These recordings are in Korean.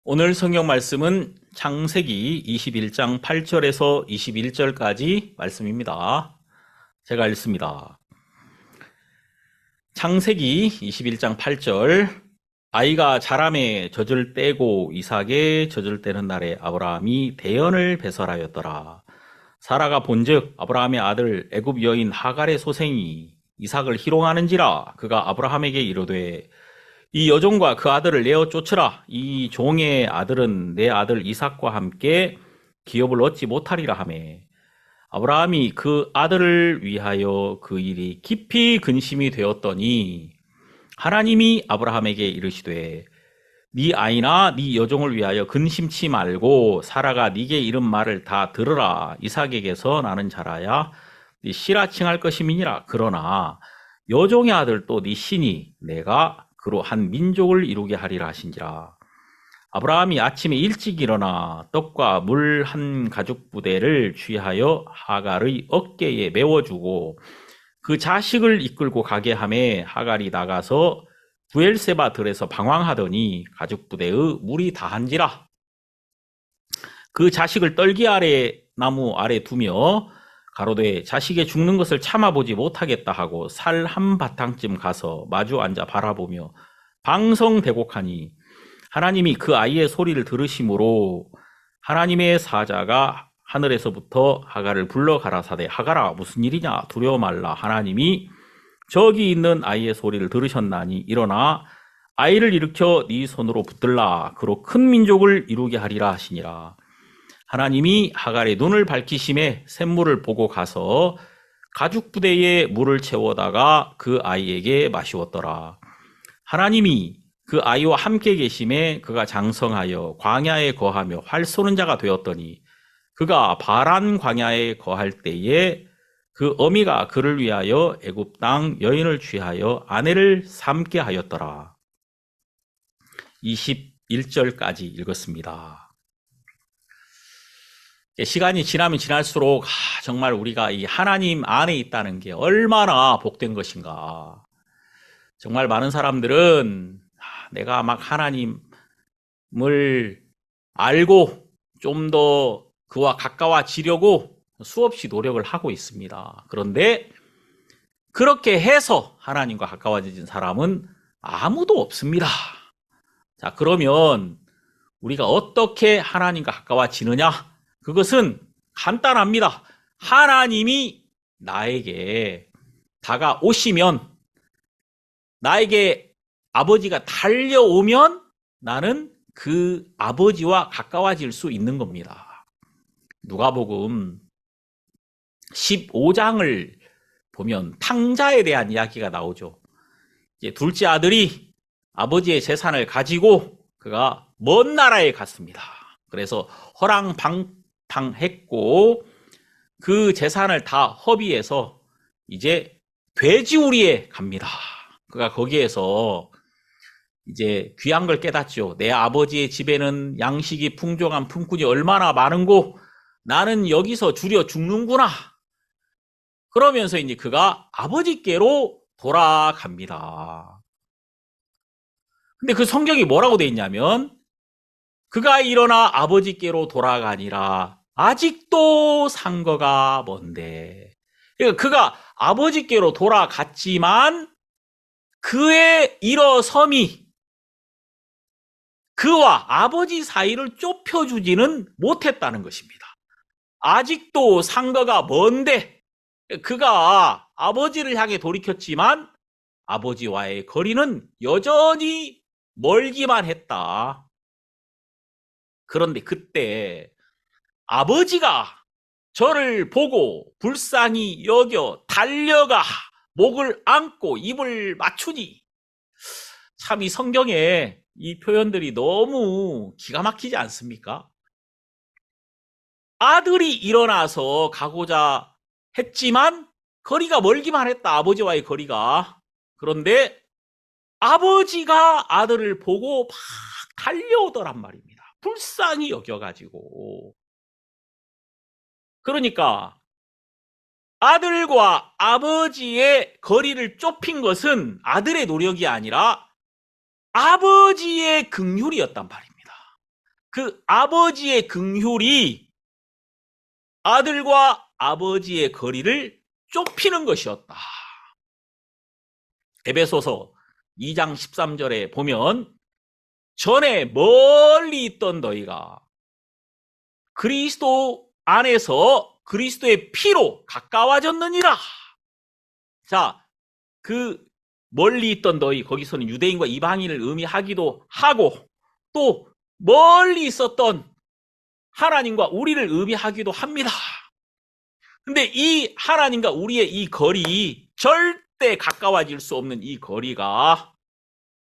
오늘 성경 말씀은 창세기 21장 8절에서 21절까지 말씀입니다. 제가 읽습니다. 창세기 21장 8절. 아이가 자라매 젖을 떼고 이삭의 젖을 떼는 날에 아브라함이 대언을 배설하였더라. 사라가 본즉 아브라함의 아들 애굽 여인 하갈의 소생이 이삭을 희롱하는지라. 그가 아브라함에게 이르되 이 여종과 그 아들을 내어 쫓으라. 이 종의 아들은 내 아들 이삭과 함께 기업을 얻지 못하리라 하매, 아브라함이 그 아들을 위하여 그 일이 깊이 근심이 되었더니 하나님이 아브라함에게 이르시되 네 아이나 네 여종을 위하여 근심치 말고 사라가 네게 이른 말을 다 들으라. 이삭에게서 나는 자라야 네 씨라 칭할 것임이니라. 그러나 여종의 아들 또 네 씨니 내가 그로 한 민족을 이루게 하리라 하신지라. 아브라함이 아침에 일찍 일어나 떡과 물 한 가죽 부대를 취하여 하갈의 어깨에 메워주고 그 자식을 이끌고 가게 하매, 하갈이 나가서 부엘세바 들에서 방황하더니 가죽 부대의 물이 다한지라. 그 자식을 떨기 아래 나무 아래 두며 가로되 자식의 죽는 것을 참아보지 못하겠다 하고 살 한 바탕쯤 가서 마주 앉아 바라보며 방성대곡하니, 하나님이 그 아이의 소리를 들으심으로 하나님의 사자가 하늘에서부터 하갈을 불러 가라사대 하갈아 무슨 일이냐 두려워 말라. 하나님이 저기 있는 아이의 소리를 들으셨나니 일어나 아이를 일으켜 네 손으로 붙들라. 그로 큰 민족을 이루게 하리라 하시니라. 하나님이 하갈의 눈을 밝히심에 샘물을 보고 가서 가죽 부대에 물을 채워다가 그 아이에게 마시웠더라. 하나님이 그 아이와 함께 계심에 그가 장성하여 광야에 거하며 활 쏘는 자가 되었더니, 그가 바란 광야에 거할 때에 그 어미가 그를 위하여 애굽 땅 여인을 취하여 아내를 삼게 하였더라. 21절까지 읽었습니다. 시간이 지나면 지날수록 정말 우리가 이 하나님 안에 있다는 게 얼마나 복된 것인가. 정말 많은 사람들은 내가 막 하나님을 알고 좀 더 그와 가까워지려고 수없이 노력을 하고 있습니다. 그런데 그렇게 해서 하나님과 가까워진 사람은 아무도 없습니다. 자, 그러면 우리가 어떻게 하나님과 가까워지느냐? 그것은 간단합니다. 하나님이 나에게 다가오시면, 나에게 아버지가 달려오면 나는 그 아버지와 가까워질 수 있는 겁니다. 누가복음 15장을 보면 탕자에 대한 이야기가 나오죠. 이제 둘째 아들이 아버지의 재산을 가지고 그가 먼 나라에 갔습니다. 그래서 허랑방탕했고 그 재산을 다 허비해서 이제 돼지우리에 갑니다. 그가 거기에서 이제 귀한 걸 깨닫죠. 내 아버지의 집에는 양식이 풍족한 품꾼이 얼마나 많은고 나는 여기서 줄여 죽는구나. 그러면서 이제 그가 아버지께로 돌아갑니다. 근데 그 성경이 뭐라고 돼 있냐면, 그가 일어나 아버지께로 돌아가니라 아직도 상거가 먼데. 그러니까 그가 아버지께로 돌아갔지만 그의 일어섬이 그와 아버지 사이를 좁혀주지는 못했다는 것입니다. 아직도 상거가 먼데, 그가 아버지를 향해 돌이켰지만 아버지와의 거리는 여전히 멀기만 했다. 그런데 그때 아버지가 저를 보고 불쌍히 여겨 달려가 목을 안고 입을 맞추니, 참 이 성경에 이 표현들이 너무 기가 막히지 않습니까? 아들이 일어나서 가고자 했지만 거리가 멀기만 했다, 아버지와의 거리가. 그런데 아버지가 아들을 보고 막 달려오더란 말입니다. 불쌍히 여겨가지고. 그러니까 아들과 아버지의 거리를 좁힌 것은 아들의 노력이 아니라 아버지의 긍휼이었단 말입니다. 그 아버지의 긍휼이 아들과 아버지의 거리를 좁히는 것이었다. 에베소서 2장 13절에 보면 전에 멀리 있던 너희가 그리스도 안에서 그리스도의 피로 가까워졌느니라. 자, 그 멀리 있던 너희, 거기서는 유대인과 이방인을 의미하기도 하고 또 멀리 있었던 하나님과 우리를 의미하기도 합니다. 근데 이 하나님과 우리의 이 거리, 절대 가까워질 수 없는 이 거리가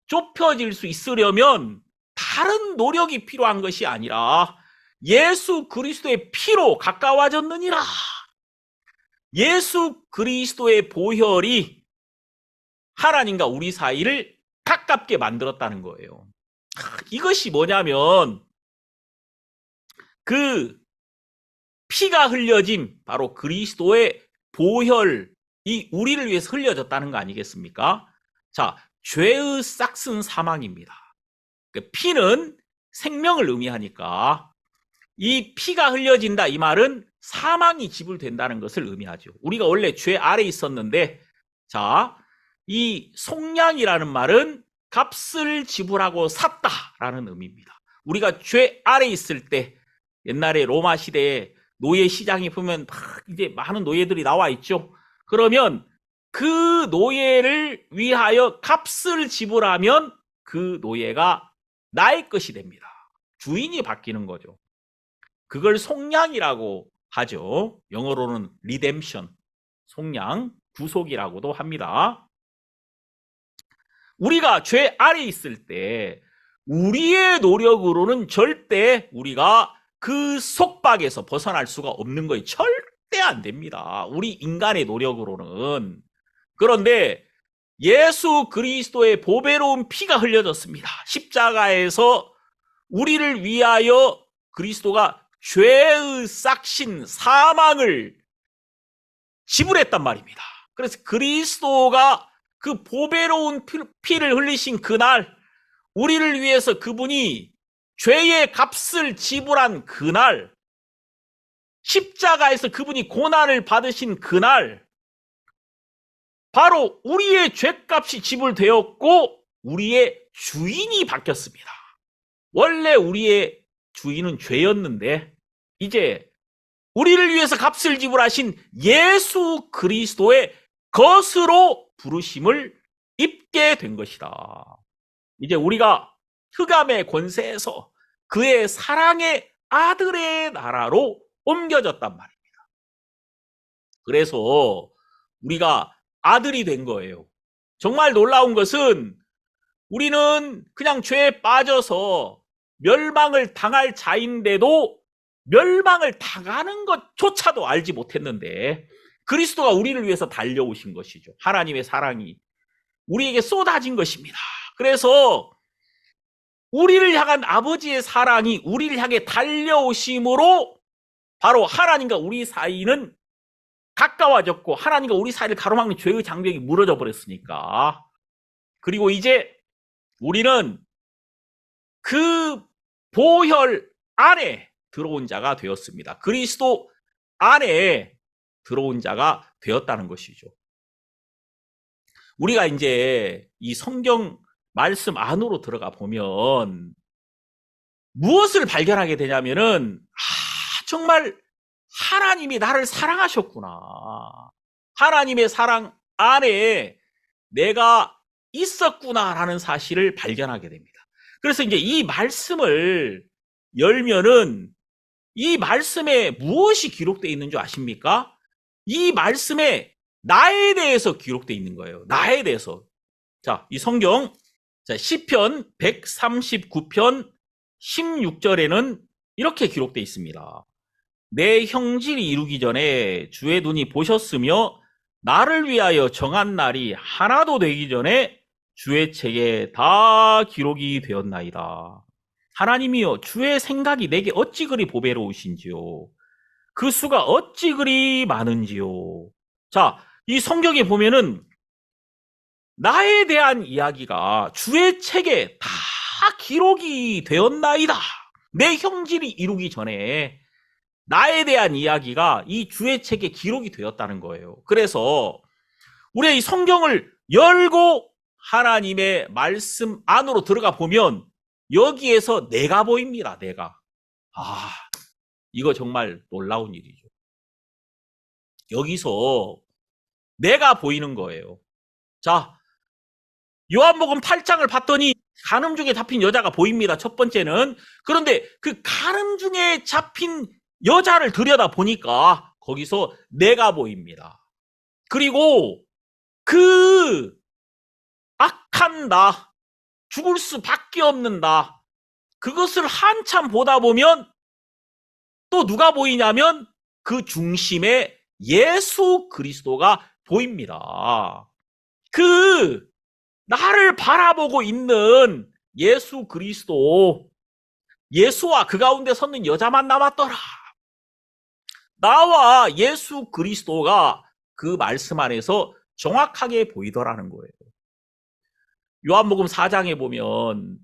좁혀질 수 있으려면 다른 노력이 필요한 것이 아니라 예수 그리스도의 피로 가까워졌느니라. 예수 그리스도의 보혈이 하나님과 우리 사이를 가깝게 만들었다는 거예요. 이것이 뭐냐면 그 피가 흘려진 바로 그리스도의 보혈이 우리를 위해서 흘려졌다는 거 아니겠습니까? 자, 죄의 싹슨 사망입니다. 그 피는 생명을 의미하니까 이 피가 흘려진다 이 말은 사망이 지불된다는 것을 의미하죠. 우리가 원래 죄 아래 있었는데, 자, 이 속량이라는 말은 값을 지불하고 샀다라는 의미입니다. 우리가 죄 아래 있을 때 옛날에 로마 시대에 노예 시장에 보면 이제 많은 노예들이 나와 있죠. 그러면 그 노예를 위하여 값을 지불하면 그 노예가 나의 것이 됩니다. 주인이 바뀌는 거죠. 그걸 속량이라고 하죠. 영어로는 redemption, 속량, 구속이라고도 합니다. 우리가 죄 아래 있을 때 우리의 노력으로는 절대 우리가 그 속박에서 벗어날 수가 없는 거예요. 절대 안 됩니다. 우리 인간의 노력으로는. 그런데 예수 그리스도의 보배로운 피가 흘려졌습니다. 십자가에서 우리를 위하여 그리스도가 죄의 싹신 사망을 지불했단 말입니다. 그래서 그리스도가 그 보배로운 피를 흘리신 그날, 우리를 위해서 그분이 죄의 값을 지불한 그날, 십자가에서 그분이 고난을 받으신 그날, 바로 우리의 죄값이 지불되었고 우리의 주인이 바뀌었습니다. 원래 우리의 주인은 죄였는데 이제 우리를 위해서 값을 지불하신 예수 그리스도의 것으로 부르심을 입게 된 것이다. 이제 우리가 흑암의 권세에서 그의 사랑의 아들의 나라로 옮겨졌단 말입니다. 그래서 우리가 아들이 된 거예요. 정말 놀라운 것은 우리는 그냥 죄에 빠져서 멸망을 당할 자인데도 멸망을 당하는 것조차도 알지 못했는데 그리스도가 우리를 위해서 달려오신 것이죠. 하나님의 사랑이 우리에게 쏟아진 것입니다. 그래서 우리를 향한 아버지의 사랑이 우리를 향해 달려오심으로 바로 하나님과 우리 사이는 가까워졌고 하나님과 우리 사이를 가로막는 죄의 장벽이 무너져 버렸으니까. 그리고 이제 우리는 그 보혈 안에 들어온 자가 되었습니다. 그리스도 안에 들어온 자가 되었다는 것이죠. 우리가 이제 이 성경 말씀 안으로 들어가 보면 무엇을 발견하게 되냐면은 정말 하나님이 나를 사랑하셨구나. 하나님의 사랑 안에 내가 있었구나라는 사실을 발견하게 됩니다. 그래서 이제 이 말씀을 열면은 이 말씀에 무엇이 기록되어 있는 줄 아십니까? 이 말씀에 나에 대해서 기록되어 있는 거예요. 나에 대해서. 자, 이 성경 시편 139편 16절에는 이렇게 기록되어 있습니다. 내 형질이 이루기 전에 주의 눈이 보셨으며 나를 위하여 정한 날이 하나도 되기 전에 주의 책에 다 기록이 되었나이다. 하나님이여, 주의 생각이 내게 어찌 그리 보배로우신지요. 그 수가 어찌 그리 많은지요. 자, 이 성경에 보면은 나에 대한 이야기가 주의 책에 다 기록이 되었나이다. 내 형질이 이루기 전에 나에 대한 이야기가 이 주의 책에 기록이 되었다는 거예요. 그래서 우리가 이 성경을 열고 하나님의 말씀 안으로 들어가 보면 여기에서 내가 보입니다. 내가. 이거 정말 놀라운 일이죠. 여기서 내가 보이는 거예요. 자, 요한복음 8장을 봤더니 간음 중에 잡힌 여자가 보입니다. 첫 번째는. 그런데 그 간음 중에 잡힌 여자를 들여다 보니까 거기서 내가 보입니다. 그리고 그 악한 나, 죽을 수밖에 없는 나, 그것을 한참 보다 보면 또 누가 보이냐면 그 중심에 예수 그리스도가 보입니다. 그 나를 바라보고 있는 예수 그리스도, 예수와 그 가운데 섰는 여자만 남았더라. 나와 예수 그리스도가 그 말씀 안에서 정확하게 보이더라는 거예요. 요한복음 4장에 보면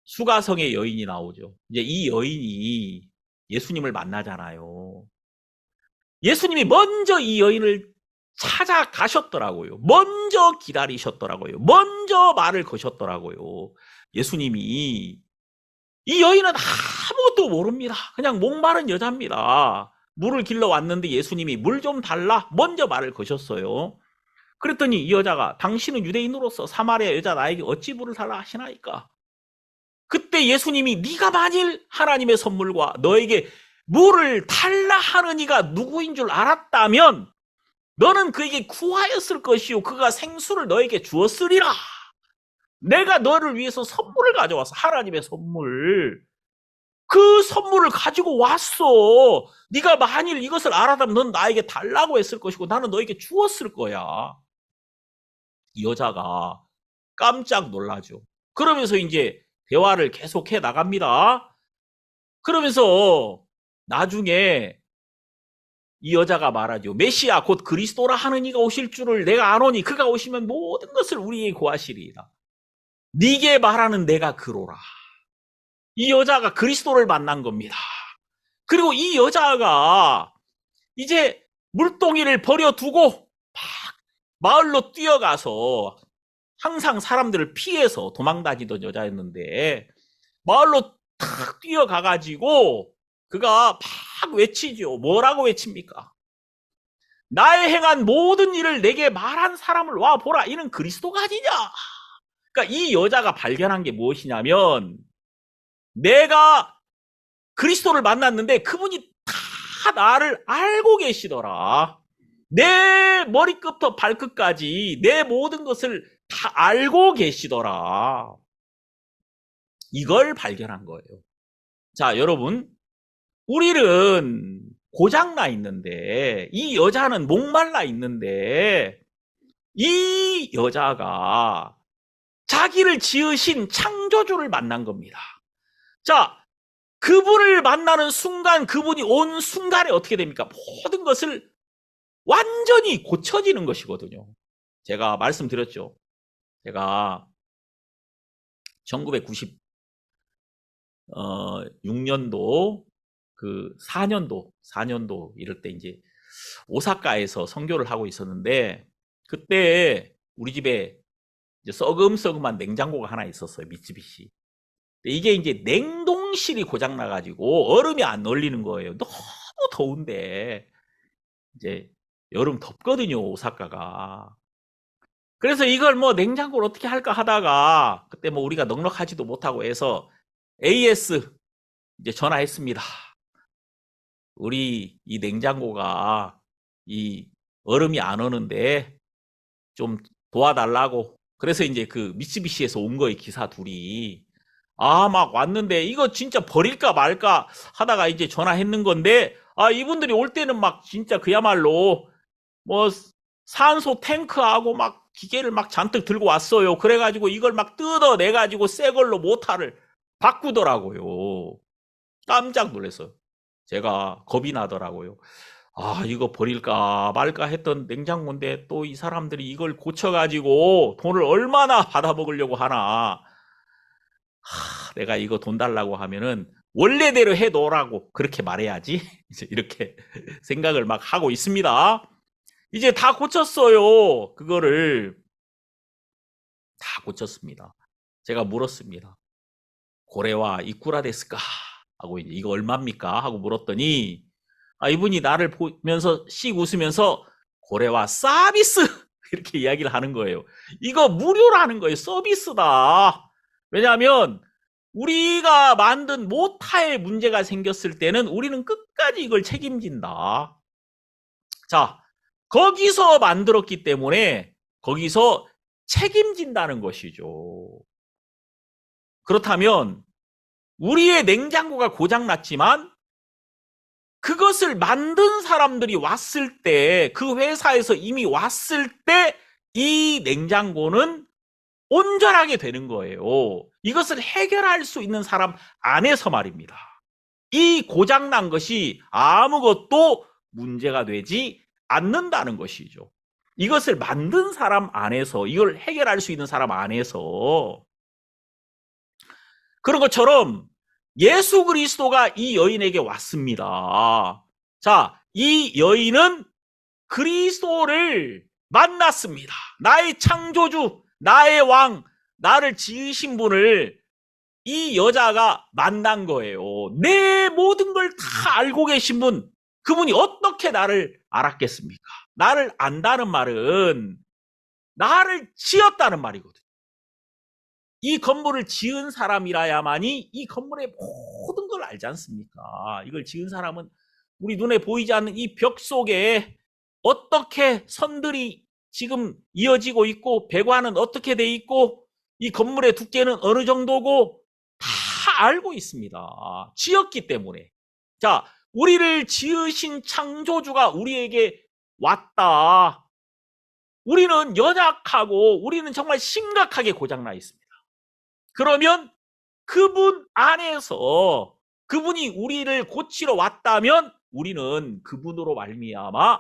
수가성의 여인이 나오죠. 이제 이 여인이 예수님을 만나잖아요. 예수님이 먼저 이 여인을 찾아가셨더라고요. 먼저 기다리셨더라고요. 먼저 말을 거셨더라고요. 예수님이. 이 여인은 아무것도 모릅니다. 그냥 목마른 여자입니다. 물을 길러 왔는데 예수님이 물 좀 달라 먼저 말을 거셨어요. 그랬더니 이 여자가 당신은 유대인으로서 사마리아 여자 나에게 어찌 물을 달라 하시나이까? 그때 예수님이 네가 만일 하나님의 선물과 너에게 물을 달라 하는 이가 누구인 줄 알았다면 너는 그에게 구하였을 것이요 그가 생수를 너에게 주었으리라. 내가 너를 위해서 선물을 가져왔어. 하나님의 선물. 그 선물을 가지고 왔어. 네가 만일 이것을 알았다면 넌 나에게 달라고 했을 것이고 나는 너에게 주었을 거야. 이 여자가 깜짝 놀라죠. 그러면서 이제 대화를 계속해 나갑니다. 그러면서 나중에 이 여자가 말하죠. 메시아 곧 그리스도라 하는 이가 오실 줄을 내가 아노니 그가 오시면 모든 것을 우리에게 고하시리이다. 네게 말하는 내가 그로라. 이 여자가 그리스도를 만난 겁니다. 그리고 이 여자가 이제 물동이를 버려두고 마을로 뛰어가서 항상 사람들을 피해서 도망다니던 여자였는데 마을로 탁 뛰어가가지고 그가 막 외치죠. 뭐라고 외칩니까? 나의 행한 모든 일을 내게 말한 사람을 와 보라. 이는 그리스도가 아니냐? 그러니까 이 여자가 발견한 게 무엇이냐면 내가 그리스도를 만났는데 그분이 다 나를 알고 계시더라. 내 머리끝부터 발끝까지 내 모든 것을 다 알고 계시더라. 이걸 발견한 거예요. 자, 여러분, 우리는 고장나 있는데 이 여자는 목말라 있는데 이 여자가 자기를 지으신 창조주를 만난 겁니다. 자, 그분을 만나는 순간 그분이 온 순간에 어떻게 됩니까? 모든 것을 완전히 고쳐지는 것이거든요. 제가 말씀드렸죠. 제가 1996년도 그 4년도 이럴 때 이제 오사카에서 선교를 하고 있었는데 그때 우리 집에 이제 썩음썩음한 냉장고가 하나 있었어요. 미쓰비시. 이게 이제 냉동실이 고장 나가지고 얼음이 안 얼리는 거예요. 너무 더운데 이제 여름 덥거든요. 오사카가. 그래서 이걸 뭐 냉장고를 어떻게 할까 하다가 그때 뭐 우리가 넉넉하지도 못하고 해서 AS 이제 전화했습니다. 우리 이 냉장고가 이 얼음이 안 오는데 좀 도와달라고. 그래서 이제 그 미쓰비시에서 온 거예요. 기사 둘이. 막 왔는데 이거 진짜 버릴까 말까 하다가 이제 전화했는 건데 이분들이 올 때는 막 진짜 그야말로 뭐 산소 탱크하고 막 기계를 막 잔뜩 들고 왔어요. 그래가지고 이걸 막 뜯어내가지고 새 걸로 모터를 바꾸더라고요. 깜짝 놀랐어요. 제가 겁이 나더라고요. 이거 버릴까 말까 했던 냉장고인데 또 이 사람들이 이걸 고쳐가지고 돈을 얼마나 받아먹으려고 하나. 내가 이거 돈 달라고 하면은 원래대로 해놓으라고 그렇게 말해야지. 이제 이렇게 생각을 막 하고 있습니다. 이제 다 고쳤어요. 그거를 다 고쳤습니다. 제가 물었습니다. 고래와 이쿠라 데스까? 하고 이제 이거 얼마입니까? 하고 물었더니 이분이 나를 보면서 씩 웃으면서 고래와 서비스 이렇게 이야기를 하는 거예요. 이거 무료라는 거예요. 서비스다. 왜냐하면 우리가 만든 모타에 문제가 생겼을 때는 우리는 끝까지 이걸 책임진다. 자, 거기서 만들었기 때문에 거기서 책임진다는 것이죠. 그렇다면 우리의 냉장고가 고장났지만 그것을 만든 사람들이 왔을 때, 그 회사에서 이미 왔을 때 이 냉장고는 온전하게 되는 거예요. 이것을 해결할 수 있는 사람 안에서 말입니다. 이 고장난 것이 아무것도 문제가 되지 않는다는 것이죠. 이것을 만든 사람 안에서, 이걸 해결할 수 있는 사람 안에서. 그런 것처럼 예수 그리스도가 이 여인에게 왔습니다. 자, 이 여인은 그리스도를 만났습니다. 나의 창조주, 나의 왕, 나를 지으신 분을 이 여자가 만난 거예요. 내 모든 걸 다 알고 계신 분, 그분이 어떻게 나를 알았겠습니까? 나를 안다는 말은 나를 지었다는 말이거든. 이 건물을 지은 사람이라야만이 이 건물의 모든 걸 알지 않습니까? 이걸 지은 사람은 우리 눈에 보이지 않는 이 벽 속에 어떻게 선들이 지금 이어지고 있고 배관은 어떻게 돼 있고 이 건물의 두께는 어느 정도고 다 알고 있습니다. 지었기 때문에. 자, 우리를 지으신 창조주가 우리에게 왔다. 우리는 연약하고 우리는 정말 심각하게 고장나 있습니다. 그러면 그분 안에서 그분이 우리를 고치러 왔다면 우리는 그분으로 말미암아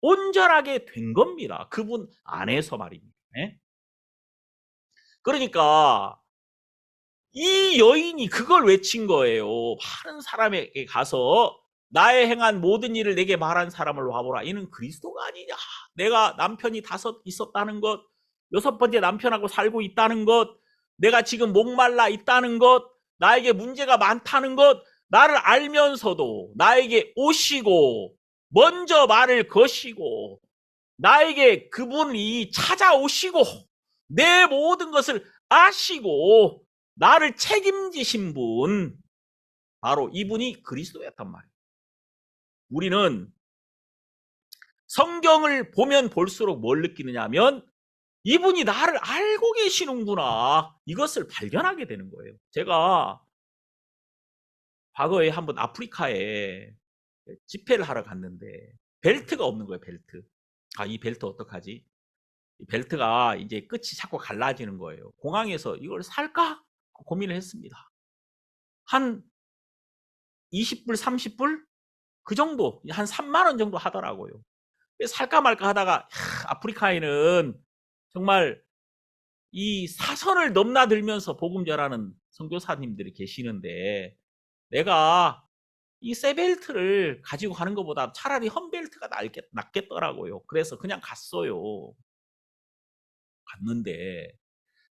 온전하게 된 겁니다. 그분 안에서 말입니다. 그러니까 이 여인이 그걸 외친 거예요. 많은 사람에게 가서 나의 행한 모든 일을 내게 말한 사람을 와보라. 이는 그리스도가 아니냐. 내가 남편이 5 있었다는 것, 6번째 남편하고 살고 있다는 것, 내가 지금 목말라 있다는 것, 나에게 문제가 많다는 것, 나를 알면서도 나에게 오시고 먼저 말을 거시고 나에게 그분이 찾아오시고 내 모든 것을 아시고 나를 책임지신 분, 바로 이분이 그리스도였단 말이에요. 우리는 성경을 보면 볼수록 뭘 느끼느냐 하면 이분이 나를 알고 계시는구나, 이것을 발견하게 되는 거예요. 제가 과거에 한번 아프리카에 집회를 하러 갔는데 벨트가 없는 거예요. 벨트. 이 벨트 어떡하지? 이 벨트가 이제 끝이 자꾸 갈라지는 거예요. 공항에서 이걸 살까 고민을 했습니다. 한 20불, 30불? 그 정도, 한 3만 원 정도 하더라고요. 살까 말까 하다가 아프리카에는 정말 이 사선을 넘나들면서 복음 전하는 선교사님들이 계시는데 내가 이 쇠벨트를 가지고 가는 것보다 차라리 험벨트가 낫겠더라고요. 그래서 그냥 갔어요. 갔는데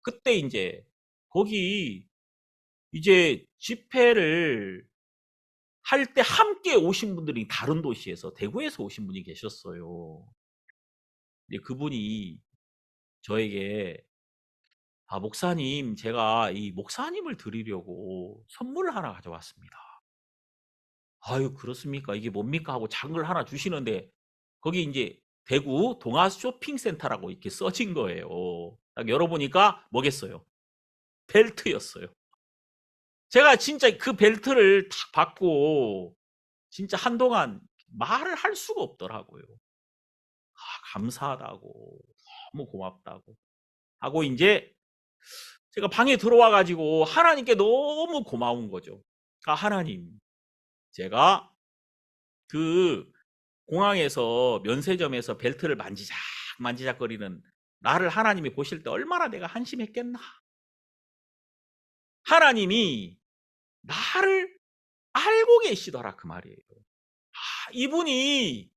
그때 이제 거기 이제 집회를 할 때 함께 오신 분들이 다른 도시에서, 대구에서 오신 분이 계셨어요. 근데 그분이 저에게 목사님, 제가 이 목사님을 드리려고 선물을 하나 가져왔습니다. 아유, 그렇습니까? 이게 뭡니까? 하고 작은 걸 하나 주시는데 거기 이제 대구 동아 쇼핑센터라고 이렇게 써진 거예요. 딱 열어보니까 뭐겠어요? 벨트였어요. 제가 진짜 그 벨트를 딱 받고 진짜 한동안 말을 할 수가 없더라고요. 감사하다고, 너무 고맙다고 하고 이제 제가 방에 들어와 가지고 하나님께 너무 고마운 거죠. 하나님, 제가 그 공항에서 면세점에서 벨트를 만지작거리는 나를 하나님이 보실 때 얼마나 내가 한심했겠나. 하나님이 나를 알고 계시더라 그 말이에요. 이분이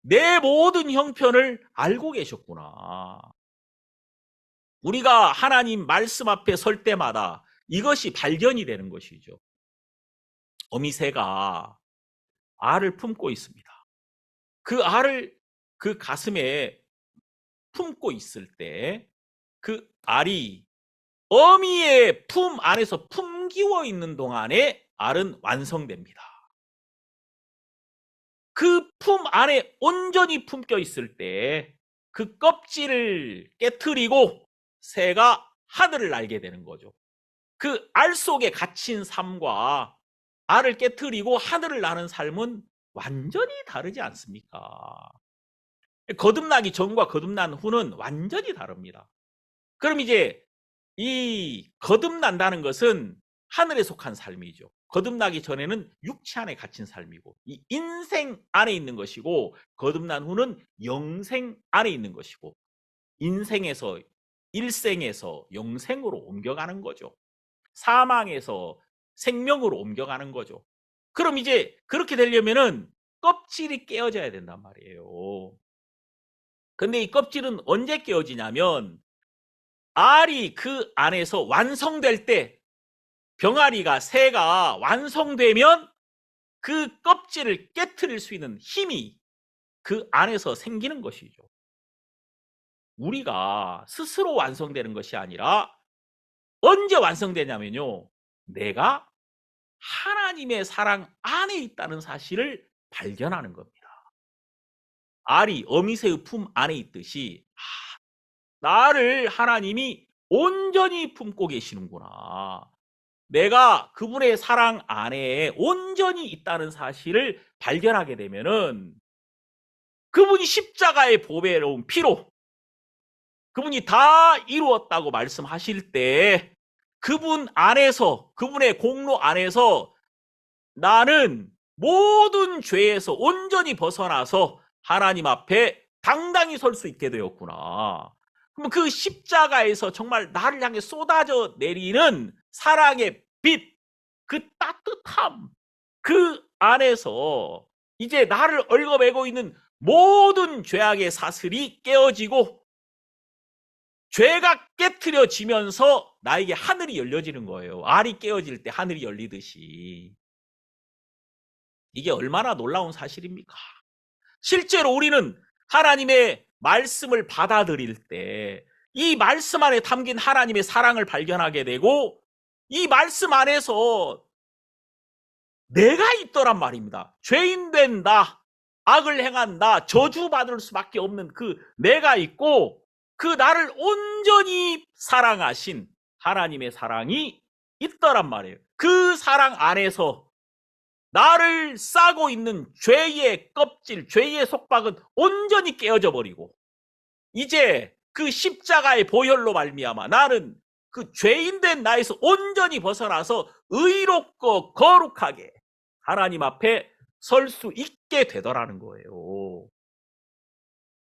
내 모든 형편을 알고 계셨구나. 우리가 하나님 말씀 앞에 설 때마다 이것이 발견이 되는 것이죠. 어미새가 알을 품고 있습니다. 그 알을 그 가슴에 품고 있을 때 그 알이 어미의 품 안에서 품기워 있는 동안에 알은 완성됩니다. 그 품 안에 온전히 품겨 있을 때 그 껍질을 깨트리고 새가 하늘을 날게 되는 거죠. 그 알 속에 갇힌 삶과 알을 깨트리고 하늘을 나는 삶은 완전히 다르지 않습니까? 거듭나기 전과 거듭난 후는 완전히 다릅니다. 그럼 이제 이 거듭난다는 것은 하늘에 속한 삶이죠. 거듭나기 전에는 육체 안에 갇힌 삶이고 이 인생 안에 있는 것이고 거듭난 후는 영생 안에 있는 것이고 인생에서 일생에서 영생으로 옮겨가는 거죠. 사망에서 생명으로 옮겨가는 거죠. 그럼 이제 그렇게 되려면은 껍질이 깨어져야 된단 말이에요. 근데 이 껍질은 언제 깨어지냐면 알이 그 안에서 완성될 때 병아리가 새가 완성되면 그 껍질을 깨트릴 수 있는 힘이 그 안에서 생기는 것이죠. 우리가 스스로 완성되는 것이 아니라 언제 완성되냐면요. 내가 하나님의 사랑 안에 있다는 사실을 발견하는 겁니다. 알이 어미새의 품 안에 있듯이 나를 하나님이 온전히 품고 계시는구나. 내가 그분의 사랑 안에 온전히 있다는 사실을 발견하게 되면은 그분이 십자가의 보배로운 피로 그분이 다 이루었다고 말씀하실 때 그분 안에서 그분의 공로 안에서 나는 모든 죄에서 온전히 벗어나서 하나님 앞에 당당히 설 수 있게 되었구나. 그럼 그 십자가에서 정말 나를 향해 쏟아져 내리는 사랑의 빛, 그 따뜻함, 그 안에서 이제 나를 얽어매고 있는 모든 죄악의 사슬이 깨어지고 죄가 깨트려지면서 나에게 하늘이 열려지는 거예요. 알이 깨어질 때 하늘이 열리듯이. 이게 얼마나 놀라운 사실입니까? 실제로 우리는 하나님의 말씀을 받아들일 때 이 말씀 안에 담긴 하나님의 사랑을 발견하게 되고 이 말씀 안에서 내가 있더란 말입니다. 죄인된 나, 악을 행한 나, 저주받을 수밖에 없는 그 내가 있고 그 나를 온전히 사랑하신 하나님의 사랑이 있더란 말이에요. 그 사랑 안에서 나를 싸고 있는 죄의 껍질, 죄의 속박은 온전히 깨어져 버리고 이제 그 십자가의 보혈로 말미암아 나는 그 죄인된 나에서 온전히 벗어나서 의롭고 거룩하게 하나님 앞에 설 수 있게 되더라는 거예요.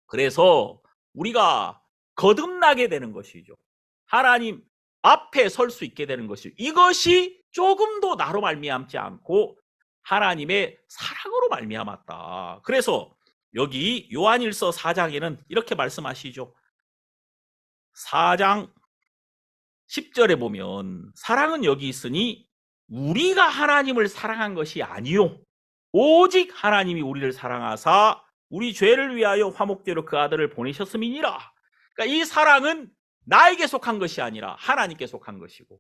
그래서 우리가 거듭나게 되는 것이죠. 하나님 앞에 설 수 있게 되는 것이죠. 이것이 조금도 나로 말미암지 않고 하나님의 사랑으로 말미암았다. 그래서 여기 요한일서 4장에는 이렇게 말씀하시죠. 4장 10절에 보면 사랑은 여기 있으니 우리가 하나님을 사랑한 것이 아니요 오직 하나님이 우리를 사랑하사 우리 죄를 위하여 화목제로 그 아들을 보내셨음이니라. 그러니까 이 사랑은 나에게 속한 것이 아니라 하나님께 속한 것이고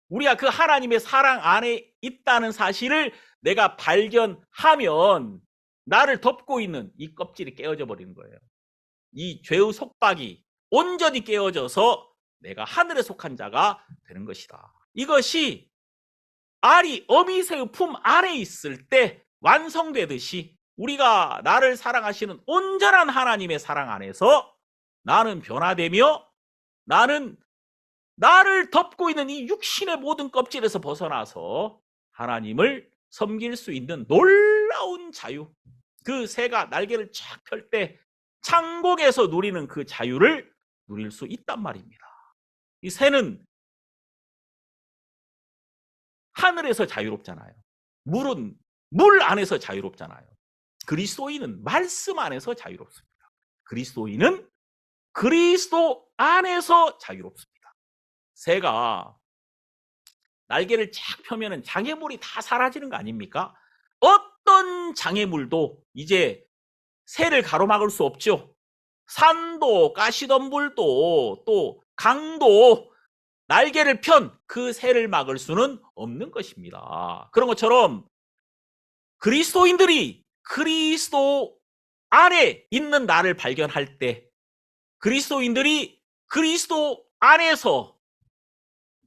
우리가 그 하나님의 사랑 안에 있다는 사실을 내가 발견하면 나를 덮고 있는 이 껍질이 깨어져 버리는 거예요. 이 죄의 속박이 온전히 깨어져서 내가 하늘에 속한 자가 되는 것이다. 이것이 알이 어미새의 품 안에 있을 때 완성되듯이 우리가 나를 사랑하시는 온전한 하나님의 사랑 안에서 나는 변화되며 나는 나를 덮고 있는 이 육신의 모든 껍질에서 벗어나서 하나님을 섬길 수 있는 놀라운 자유, 그 새가 날개를 쫙 펼 때 창공에서 누리는 그 자유를 누릴 수 있단 말입니다. 이 새는 하늘에서 자유롭잖아요. 물은 물 안에서 자유롭잖아요. 그리스도인은 말씀 안에서 자유롭습니다. 그리스도인은 그리스도 안에서 자유롭습니다. 새가 날개를 쫙 펴면은 장애물이 다 사라지는 거 아닙니까? 어떤 장애물도 이제 새를 가로막을 수 없죠. 산도, 가시덤불도, 또 강도 날개를 편 그 새를 막을 수는 없는 것입니다. 그런 것처럼 그리스도인들이 그리스도 안에 있는 나를 발견할 때, 그리스도인들이 그리스도 안에서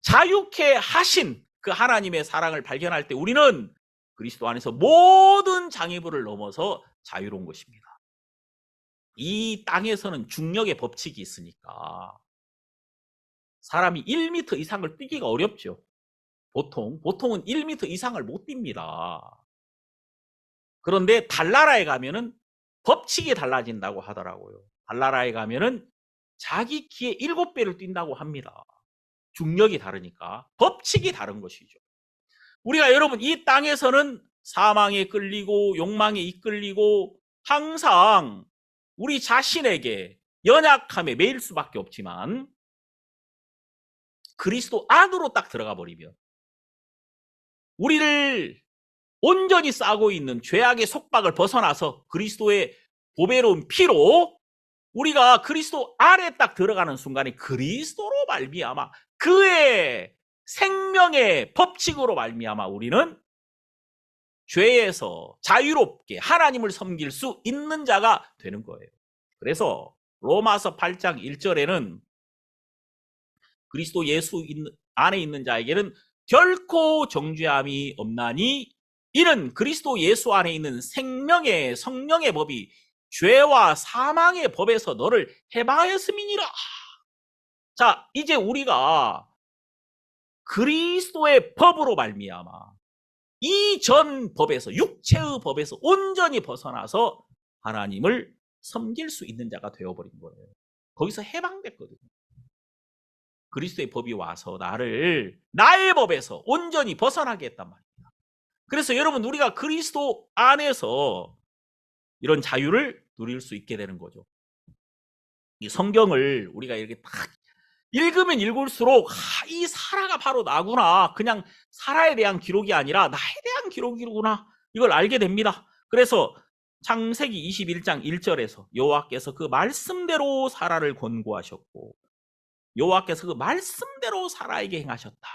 자유케 하신 그 하나님의 사랑을 발견할 때 우리는 그리스도 안에서 모든 장애물을 넘어서 자유로운 것입니다. 이 땅에서는 중력의 법칙이 있으니까 사람이 1m 이상을 뛰기가 어렵죠. 보통은 1m 이상을 못 뜁니다. 그런데 달나라에 가면은 법칙이 달라진다고 하더라고요. 달나라에 가면은 자기 키의 7배를 뛴다고 합니다. 중력이 다르니까 법칙이 다른 것이죠. 우리가 여러분 이 땅에서는 사망에 끌리고 욕망에 이끌리고 항상 우리 자신에게 연약함에 매일 수밖에 없지만 그리스도 안으로 딱 들어가 버리면 우리를 온전히 싸고 있는 죄악의 속박을 벗어나서 그리스도의 보배로운 피로 우리가 그리스도 안에 딱 들어가는 순간에 그리스도로 말미암아 그의 생명의 법칙으로 말미암아 우리는 죄에서 자유롭게 하나님을 섬길 수 있는 자가 되는 거예요. 그래서 로마서 8장 1절에는 그리스도 예수 안에 있는 자에게는 결코 정죄함이 없나니 이는 그리스도 예수 안에 있는 생명의 성령의 법이 죄와 사망의 법에서 너를 해방하였음이니라. 자, 이제 우리가 그리스도의 법으로 말미암아 이전 법에서 육체의 법에서 온전히 벗어나서 하나님을 섬길 수 있는 자가 되어버린 거예요. 거기서 해방됐거든요. 그리스도의 법이 와서 나를 나의 법에서 온전히 벗어나게 했단 말입니다. 그래서 여러분 우리가 그리스도 안에서 이런 자유를 누릴 수 있게 되는 거죠. 이 성경을 우리가 이렇게 딱 읽으면 읽을수록 이 사라가 바로 나구나. 그냥 사라에 대한 기록이 아니라 나에 대한 기록이구나. 이걸 알게 됩니다. 그래서 창세기 21장 1절에서 여호와께서 그 말씀대로 사라를 권고하셨고 여호와께서 그 말씀대로 사라에게 행하셨다.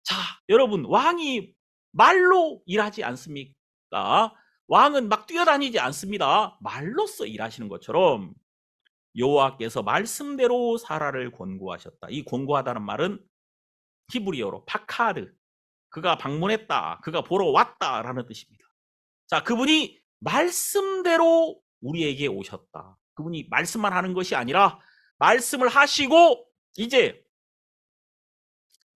자, 여러분 왕이 말로 일하지 않습니까? 왕은 막 뛰어다니지 않습니다. 말로써 일하시는 것처럼 여호와께서 말씀대로 사라를 권고하셨다. 이 권고하다는 말은 히브리어로 파카드, 그가 방문했다, 그가 보러 왔다라는 뜻입니다. 자, 그분이 말씀대로 우리에게 오셨다. 그분이 말씀만 하는 것이 아니라 말씀을 하시고 이제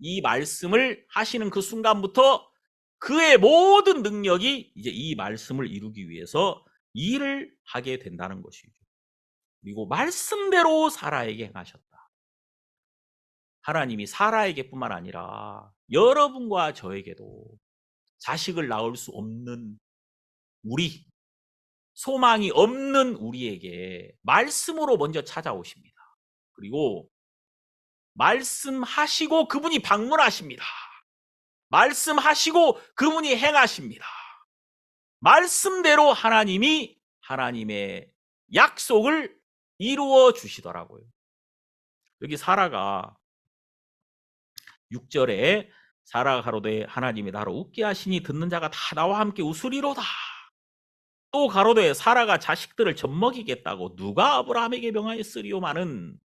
이 말씀을 하시는 그 순간부터 그의 모든 능력이 이제 이 말씀을 이루기 위해서 일을 하게 된다는 것이죠. 그리고 말씀대로 사라에게 행하셨다. 하나님이 사라에게뿐만 아니라 여러분과 저에게도 자식을 낳을 수 없는 우리, 소망이 없는 우리에게 말씀으로 먼저 찾아오십니다. 그리고 말씀하시고 그분이 방문하십니다. 말씀하시고 그분이 행하십니다. 말씀대로 하나님이 하나님의 약속을 이루어 주시더라고요. 여기 사라가 6절에 사라가 가로되 하나님이 나로 웃게 하시니 듣는 자가 다 나와 함께 웃으리로다. 또 가로되 사라가 자식들을 젖먹이겠다고 누가 아브라함에게 명하였으리오마는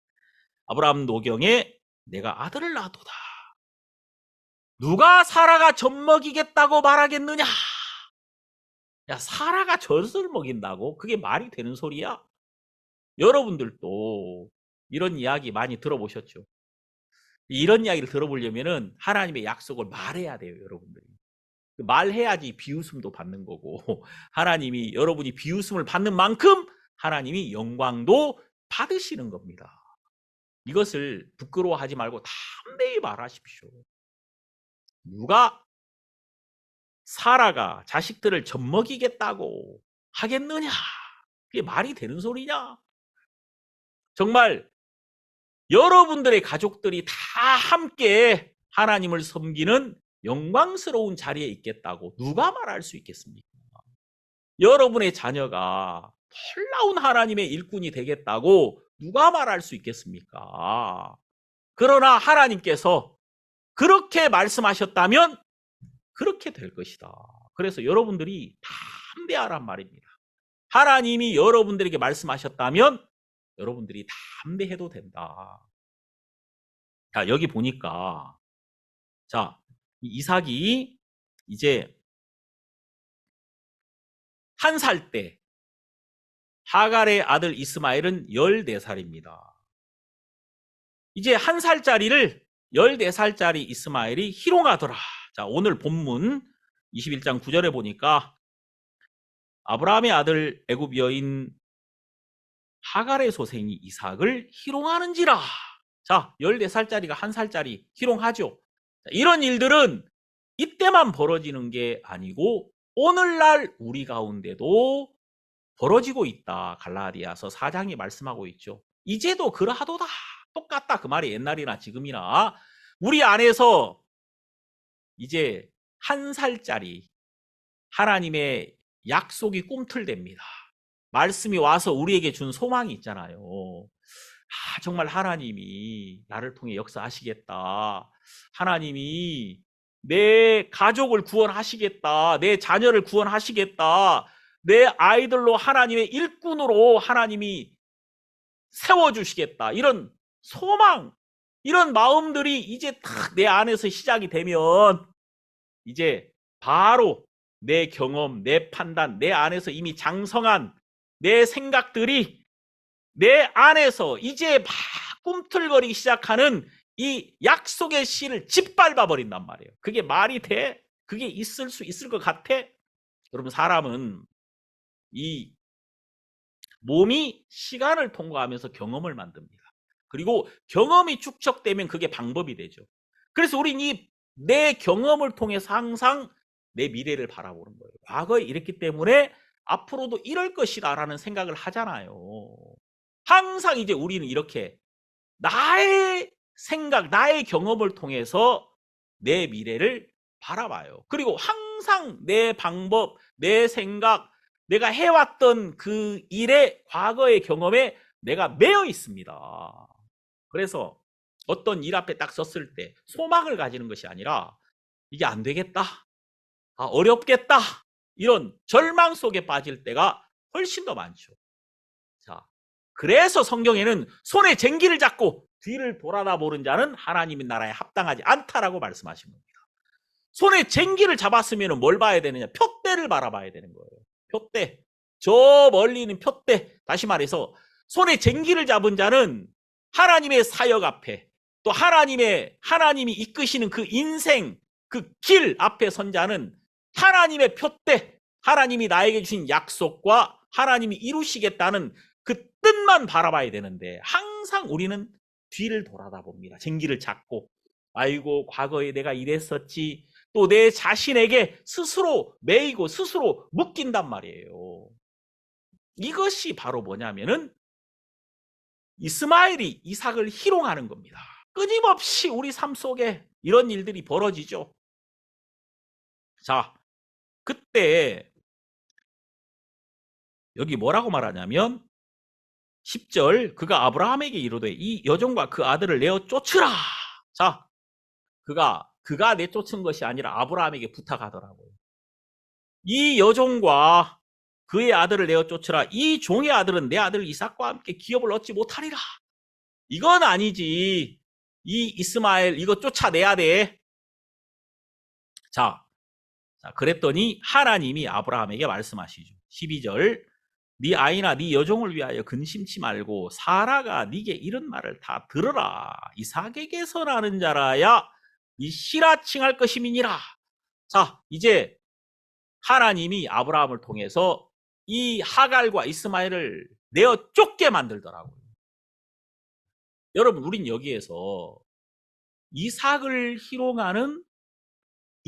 아브라함 노경에 내가 아들을 낳도다. 누가 사라가 젖먹이겠다고 말하겠느냐? 야, 사라가 젖을 먹인다고? 그게 말이 되는 소리야? 여러분들도 이런 이야기 많이 들어보셨죠? 이런 이야기를 들어보려면은 하나님의 약속을 말해야 돼요, 여러분들이. 말해야지 비웃음도 받는 거고 하나님이 여러분이 비웃음을 받는 만큼 하나님이 영광도 받으시는 겁니다. 이것을 부끄러워하지 말고 담대히 말하십시오. 누가 사라가 자식들을 젖먹이겠다고 하겠느냐? 그게 말이 되는 소리냐? 정말 여러분들의 가족들이 다 함께 하나님을 섬기는 영광스러운 자리에 있겠다고 누가 말할 수 있겠습니까? 여러분의 자녀가 놀라운 하나님의 일꾼이 되겠다고 누가 말할 수 있겠습니까? 그러나 하나님께서 그렇게 말씀하셨다면 그렇게 될 것이다. 그래서 여러분들이 담대하란 말입니다. 하나님이 여러분들에게 말씀하셨다면 여러분들이 담대해도 된다. 자, 여기 보니까 자, 이삭이 이제 1살 때 하갈의 아들 이스마엘은 14살입니다. 이제 1살짜리를 14살짜리 이스마엘이 희롱하더라. 자, 오늘 본문 21장 9절에 보니까 아브라함의 아들 애굽 여인 하갈의 소생이 이삭을 희롱하는지라. 자, 14살짜리가 1살짜리 희롱하죠. 자, 이런 일들은 이때만 벌어지는 게 아니고 오늘날 우리 가운데도 벌어지고 있다. 갈라디아서 4장이 말씀하고 있죠. 이제도 그러하도다. 똑같다. 그 말이 옛날이나 지금이나 우리 안에서 이제 1살짜리 하나님의 약속이 꿈틀댑니다. 말씀이 와서 우리에게 준 소망이 있잖아요. 정말 하나님이 나를 통해 역사하시겠다. 하나님이 내 가족을 구원하시겠다. 내 자녀를 구원하시겠다. 내 아이들로 하나님의 일꾼으로 하나님이 세워주시겠다. 이런 소망, 이런 마음들이 이제 딱 내 안에서 시작이 되면 이제 바로 내 경험, 내 판단, 내 안에서 이미 장성한 내 생각들이 내 안에서 이제 막 꿈틀거리기 시작하는 이 약속의 씨를 짓밟아 버린단 말이에요. 그게 말이 돼? 그게 있을 수 있을 것 같아? 여러분, 사람은 이 몸이 시간을 통과하면서 경험을 만듭니다. 그리고 경험이 축적되면 그게 방법이 되죠. 그래서 우리는 내 경험을 통해서 항상 내 미래를 바라보는 거예요. 과거에 이랬기 때문에 앞으로도 이럴 것이다 라는 생각을 하잖아요. 항상 이제 우리는 이렇게 나의 생각, 나의 경험을 통해서 내 미래를 바라봐요. 그리고 항상 내 방법, 내 생각, 내가 해왔던 그 일의 과거의 경험에 내가 매여 있습니다. 그래서 어떤 일 앞에 딱 섰을 때 소망을 가지는 것이 아니라 이게 안 되겠다, 어렵겠다, 이런 절망 속에 빠질 때가 훨씬 더 많죠. 자, 그래서 성경에는 손에 쟁기를 잡고 뒤를 돌아다 보는 자는 하나님의 나라에 합당하지 않다라고 말씀하신 겁니다. 손에 쟁기를 잡았으면 뭘 봐야 되느냐? 표대를 바라봐야 되는 거예요. 표대. 저 멀리 있는 표대. 다시 말해서 손에 쟁기를 잡은 자는 하나님의 사역 앞에, 또 하나님이 이끄시는 그 인생, 그 길 앞에 선 자는 하나님의 표대, 하나님이 나에게 주신 약속과 하나님이 이루시겠다는 그 뜻만 바라봐야 되는데 항상 우리는 뒤를 돌아다 봅니다. 쟁기를 잡고 아이고 과거에 내가 이랬었지, 또 내 자신에게 스스로 매이고 스스로 묶인단 말이에요. 이것이 바로 뭐냐면은 이스마엘이 이삭을 희롱하는 겁니다. 끊임없이 우리 삶 속에 이런 일들이 벌어지죠. 자, 그때 여기 뭐라고 말하냐면 10절, 그가 아브라함에게 이르되 이 여종과 그 아들을 내어 쫓으라. 자, 그가 내쫓은 것이 아니라 아브라함에게 부탁하더라고요. 이 여종과 그의 아들을 내어 쫓으라. 이 종의 아들은 내 아들 이삭과 함께 기업을 얻지 못하리라. 이건 아니지. 이 이스마엘 이거 쫓아내야 돼. 자, 그랬더니 하나님이 아브라함에게 말씀하시죠. 12절, 네 아이나 네 여종을 위하여 근심치 말고 사라가 네게 이런 말을 다 들으라. 이삭에게서 나는 자라야 이 씨라 칭할 것임이니라. 자, 이제 하나님이 아브라함을 통해서 이 하갈과 이스마엘을 내어 쫓게 만들더라고요. 여러분, 우린 여기에서 이삭을 희롱하는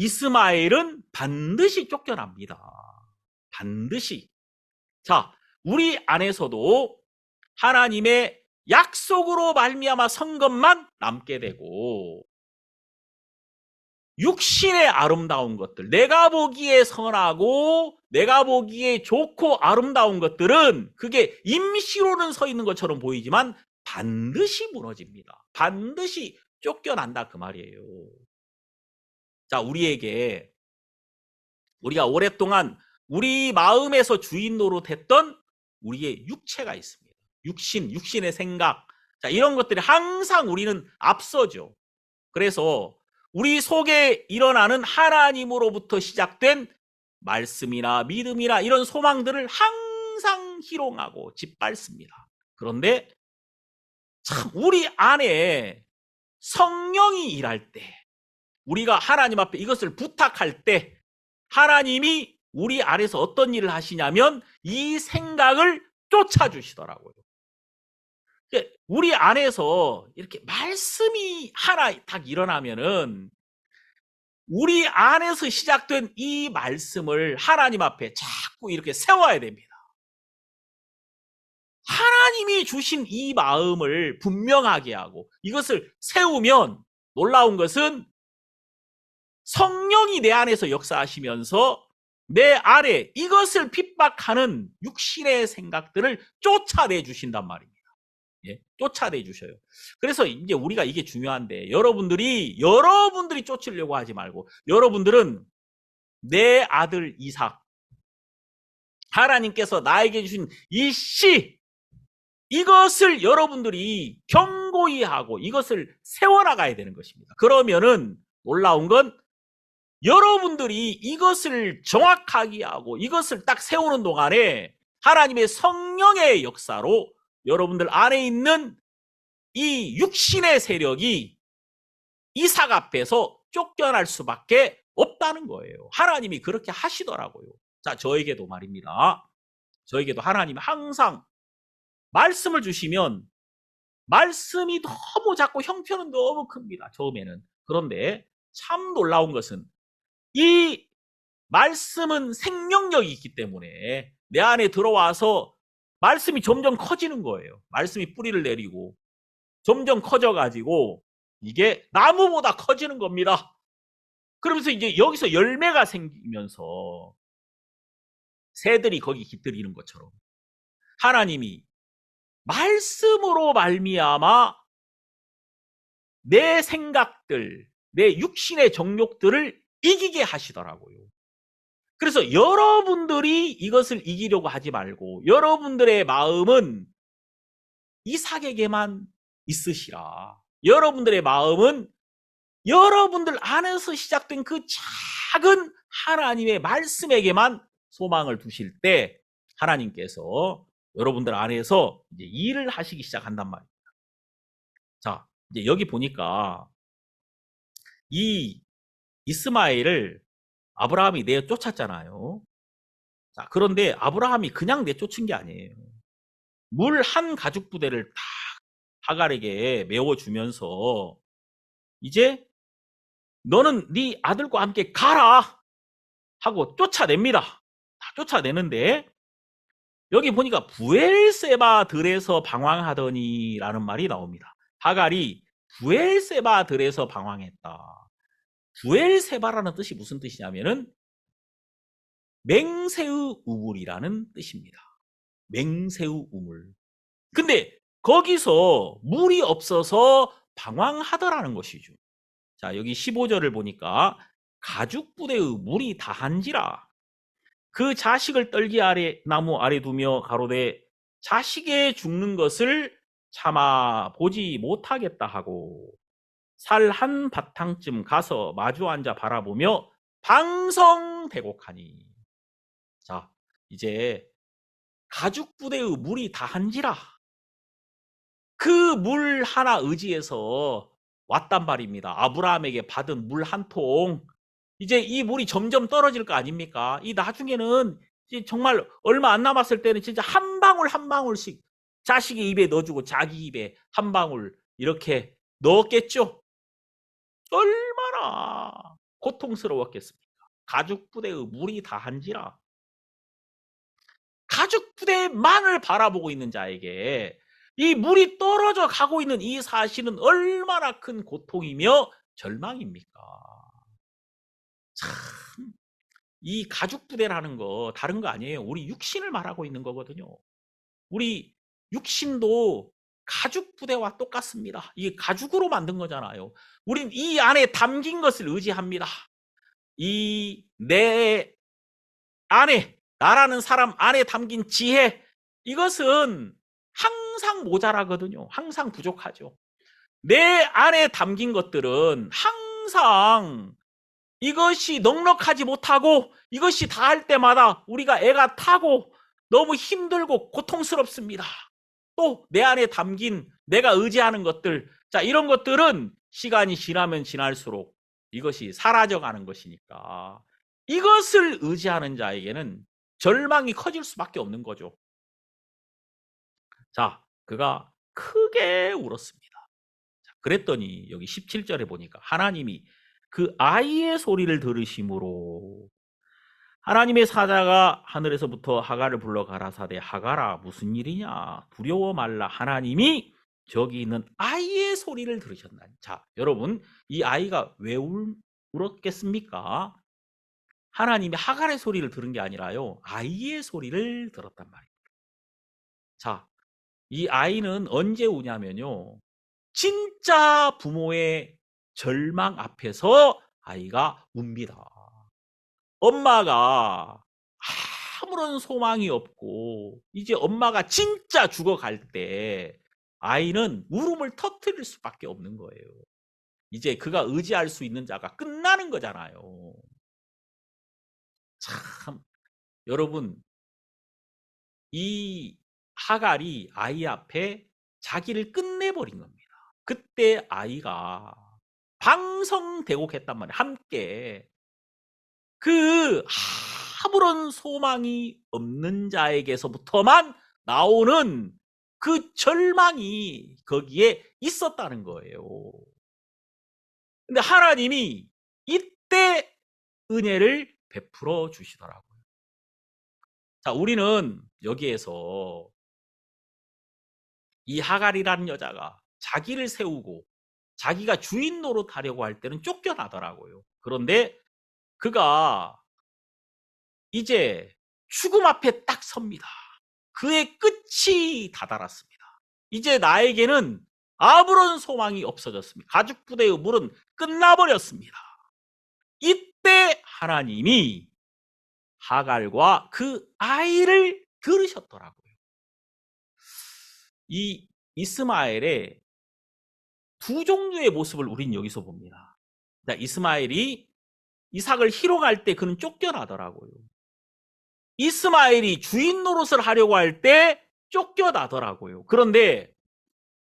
이스마엘은 반드시 쫓겨납니다. 반드시. 자, 우리 안에서도 하나님의 약속으로 말미암아 선 것만 남게 되고 육신의 아름다운 것들, 내가 보기에 선하고 내가 보기에 좋고 아름다운 것들은 그게 임시로는 서 있는 것처럼 보이지만 반드시 무너집니다. 반드시 쫓겨난다 그 말이에요. 자, 우리가 오랫동안 우리 마음에서 주인 노릇했던 우리의 육체가 있습니다. 육신의 생각. 자, 이런 것들이 항상 우리는 앞서죠. 그래서 우리 속에 일어나는 하나님으로부터 시작된 말씀이나 믿음이나 이런 소망들을 항상 희롱하고 짓밟습니다. 그런데 참 우리 안에 성령이 일할 때, 우리가 하나님 앞에 이것을 부탁할 때 하나님이 우리 안에서 어떤 일을 하시냐면 이 생각을 쫓아주시더라고요. 우리 안에서 이렇게 말씀이 하나 딱 일어나면은 우리 안에서 시작된 이 말씀을 하나님 앞에 자꾸 이렇게 세워야 됩니다. 하나님이 주신 이 마음을 분명하게 하고 이것을 세우면 놀라운 것은 성령이 내 안에서 역사하시면서 내 안에 이것을 핍박하는 육신의 생각들을 쫓아내 주신단 말입니다. 예, 쫓아내 주셔요. 그래서 이제 우리가 이게 중요한데 여러분들이 쫓으려고 하지 말고 여러분들은 내 아들 이삭, 하나님께서 나에게 주신 이 씨, 이것을 여러분들이 견고히 하고 이것을 세워나가야 되는 것입니다. 그러면은 놀라운 건 여러분들이 이것을 정확하게 하고 이것을 딱 세우는 동안에 하나님의 성령의 역사로 여러분들 안에 있는 이 육신의 세력이 이삭 앞에서 쫓겨날 수밖에 없다는 거예요. 하나님이 그렇게 하시더라고요. 자, 저에게도 말입니다. 저에게도 하나님이 항상 말씀을 주시면 말씀이 너무 작고 형편은 너무 큽니다. 처음에는. 그런데 참 놀라운 것은 이 말씀은 생명력이 있기 때문에 내 안에 들어와서 말씀이 점점 커지는 거예요. 말씀이 뿌리를 내리고 점점 커져가지고 이게 나무보다 커지는 겁니다. 그러면서 이제 여기서 열매가 생기면서 새들이 거기 깃들이는 것처럼 하나님이 말씀으로 말미암아 내 생각들, 내 육신의 정욕들을 이기게 하시더라고요. 그래서 여러분들이 이것을 이기려고 하지 말고 여러분들의 마음은 이삭에게만 있으시라. 여러분들의 마음은 여러분들 안에서 시작된 그 작은 하나님의 말씀에게만 소망을 두실 때 하나님께서 여러분들 안에서 이제 일을 하시기 시작한단 말입니다. 자, 이제 여기 보니까 이 이스마엘을 아브라함이 내쫓았잖아요. 자, 그런데 아브라함이 그냥 내쫓은 게 아니에요. 물 한 가죽 부대를 딱 하갈에게 메워주면서 이제 너는 네 아들과 함께 가라 하고 쫓아냅니다. 다 쫓아내는데 여기 보니까 부엘세바 들에서 방황하더니 라는 말이 나옵니다. 하갈이 부엘세바 들에서 방황했다. 부엘세바라는 뜻이 무슨 뜻이냐면은 맹세의 우물이라는 뜻입니다. 맹세의 우물. 근데 거기서 물이 없어서 방황하더라는 것이죠. 자, 여기 15절을 보니까 가죽 부대의 물이 다한지라 그 자식을 떨기 아래 나무 아래 두며 가로되 자식의 죽는 것을 참아 보지 못하겠다 하고 살 한 바탕쯤 가서 마주 앉아 바라보며 방성대곡하니. 자, 이제 가죽 부대의 물이 다한지라 그 물 하나 의지해서 왔단 말입니다. 아브라함에게 받은 물 한 통. 이제 이 물이 점점 떨어질 거 아닙니까? 이 나중에는 정말 얼마 안 남았을 때는 진짜 한 방울 한 방울씩 자식의 입에 넣어주고 자기 입에 한 방울 이렇게 넣었겠죠? 얼마나 고통스러웠겠습니까? 가죽부대의 물이 다한지라 가죽부대만을 바라보고 있는 자에게 이 물이 떨어져 가고 있는 이 사실은 얼마나 큰 고통이며 절망입니까? 참, 이 가죽부대라는 거 다른 거 아니에요. 우리 육신을 말하고 있는 거거든요. 우리 육신도 가죽부대와 똑같습니다. 이게 가죽으로 만든 거잖아요. 우린 이 안에 담긴 것을 의지합니다. 이 내 안에, 나라는 사람 안에 담긴 지혜, 이것은 항상 모자라거든요. 항상 부족하죠. 내 안에 담긴 것들은 항상 이것이 넉넉하지 못하고 이것이 다할 때마다 우리가 애가 타고 너무 힘들고 고통스럽습니다. 또 내 안에 담긴 내가 의지하는 것들, 자, 이런 것들은 시간이 지나면 지날수록 이것이 사라져가는 것이니까 이것을 의지하는 자에게는 절망이 커질 수밖에 없는 거죠. 자, 그가 크게 울었습니다. 자, 그랬더니 여기 17절에 보니까 하나님이 그 아이의 소리를 들으심으로 하나님의 사자가 하늘에서부터 하갈을 불러 가라사대 하갈아 무슨 일이냐 두려워 말라 하나님이 저기 있는 아이의 소리를 들으셨나니. 자, 여러분, 이 아이가 왜 울었겠습니까? 하나님이 하갈의 소리를 들은 게 아니라요, 아이의 소리를 들었단 말이에요. 자, 이 아이는 언제 우냐면요, 진짜 부모의 절망 앞에서 아이가 웁니다. 엄마가 아무런 소망이 없고 이제 엄마가 진짜 죽어갈 때 아이는 울음을 터뜨릴 수밖에 없는 거예요. 이제 그가 의지할 수 있는 자가 끝나는 거잖아요. 참, 여러분, 이 하갈이 아이 앞에 자기를 끝내버린 겁니다. 그때 아이가 방성대곡했단 말이에요. 함께 그 아무런 소망이 없는 자에게서부터만 나오는 그 절망이 거기에 있었다는 거예요. 근데 하나님이 이때 은혜를 베풀어 주시더라고요. 자, 우리는 여기에서 이 하갈이라는 여자가 자기를 세우고 자기가 주인 노릇하려고 할 때는 쫓겨나더라고요. 그런데 그가 이제 죽음 앞에 딱 섭니다. 그의 끝이 다다랐습니다. 이제 나에게는 아무런 소망이 없어졌습니다. 가죽부대의 물은 끝나버렸습니다. 이때 하나님이 하갈과 그 아이를 들으셨더라고요. 이 이스마엘의 두 종류의 모습을 우린 여기서 봅니다. 자, 이스마엘이 이삭을 희롱할 때 그는 쫓겨나더라고요. 이스마엘이 주인 노릇을 하려고 할 때 쫓겨나더라고요. 그런데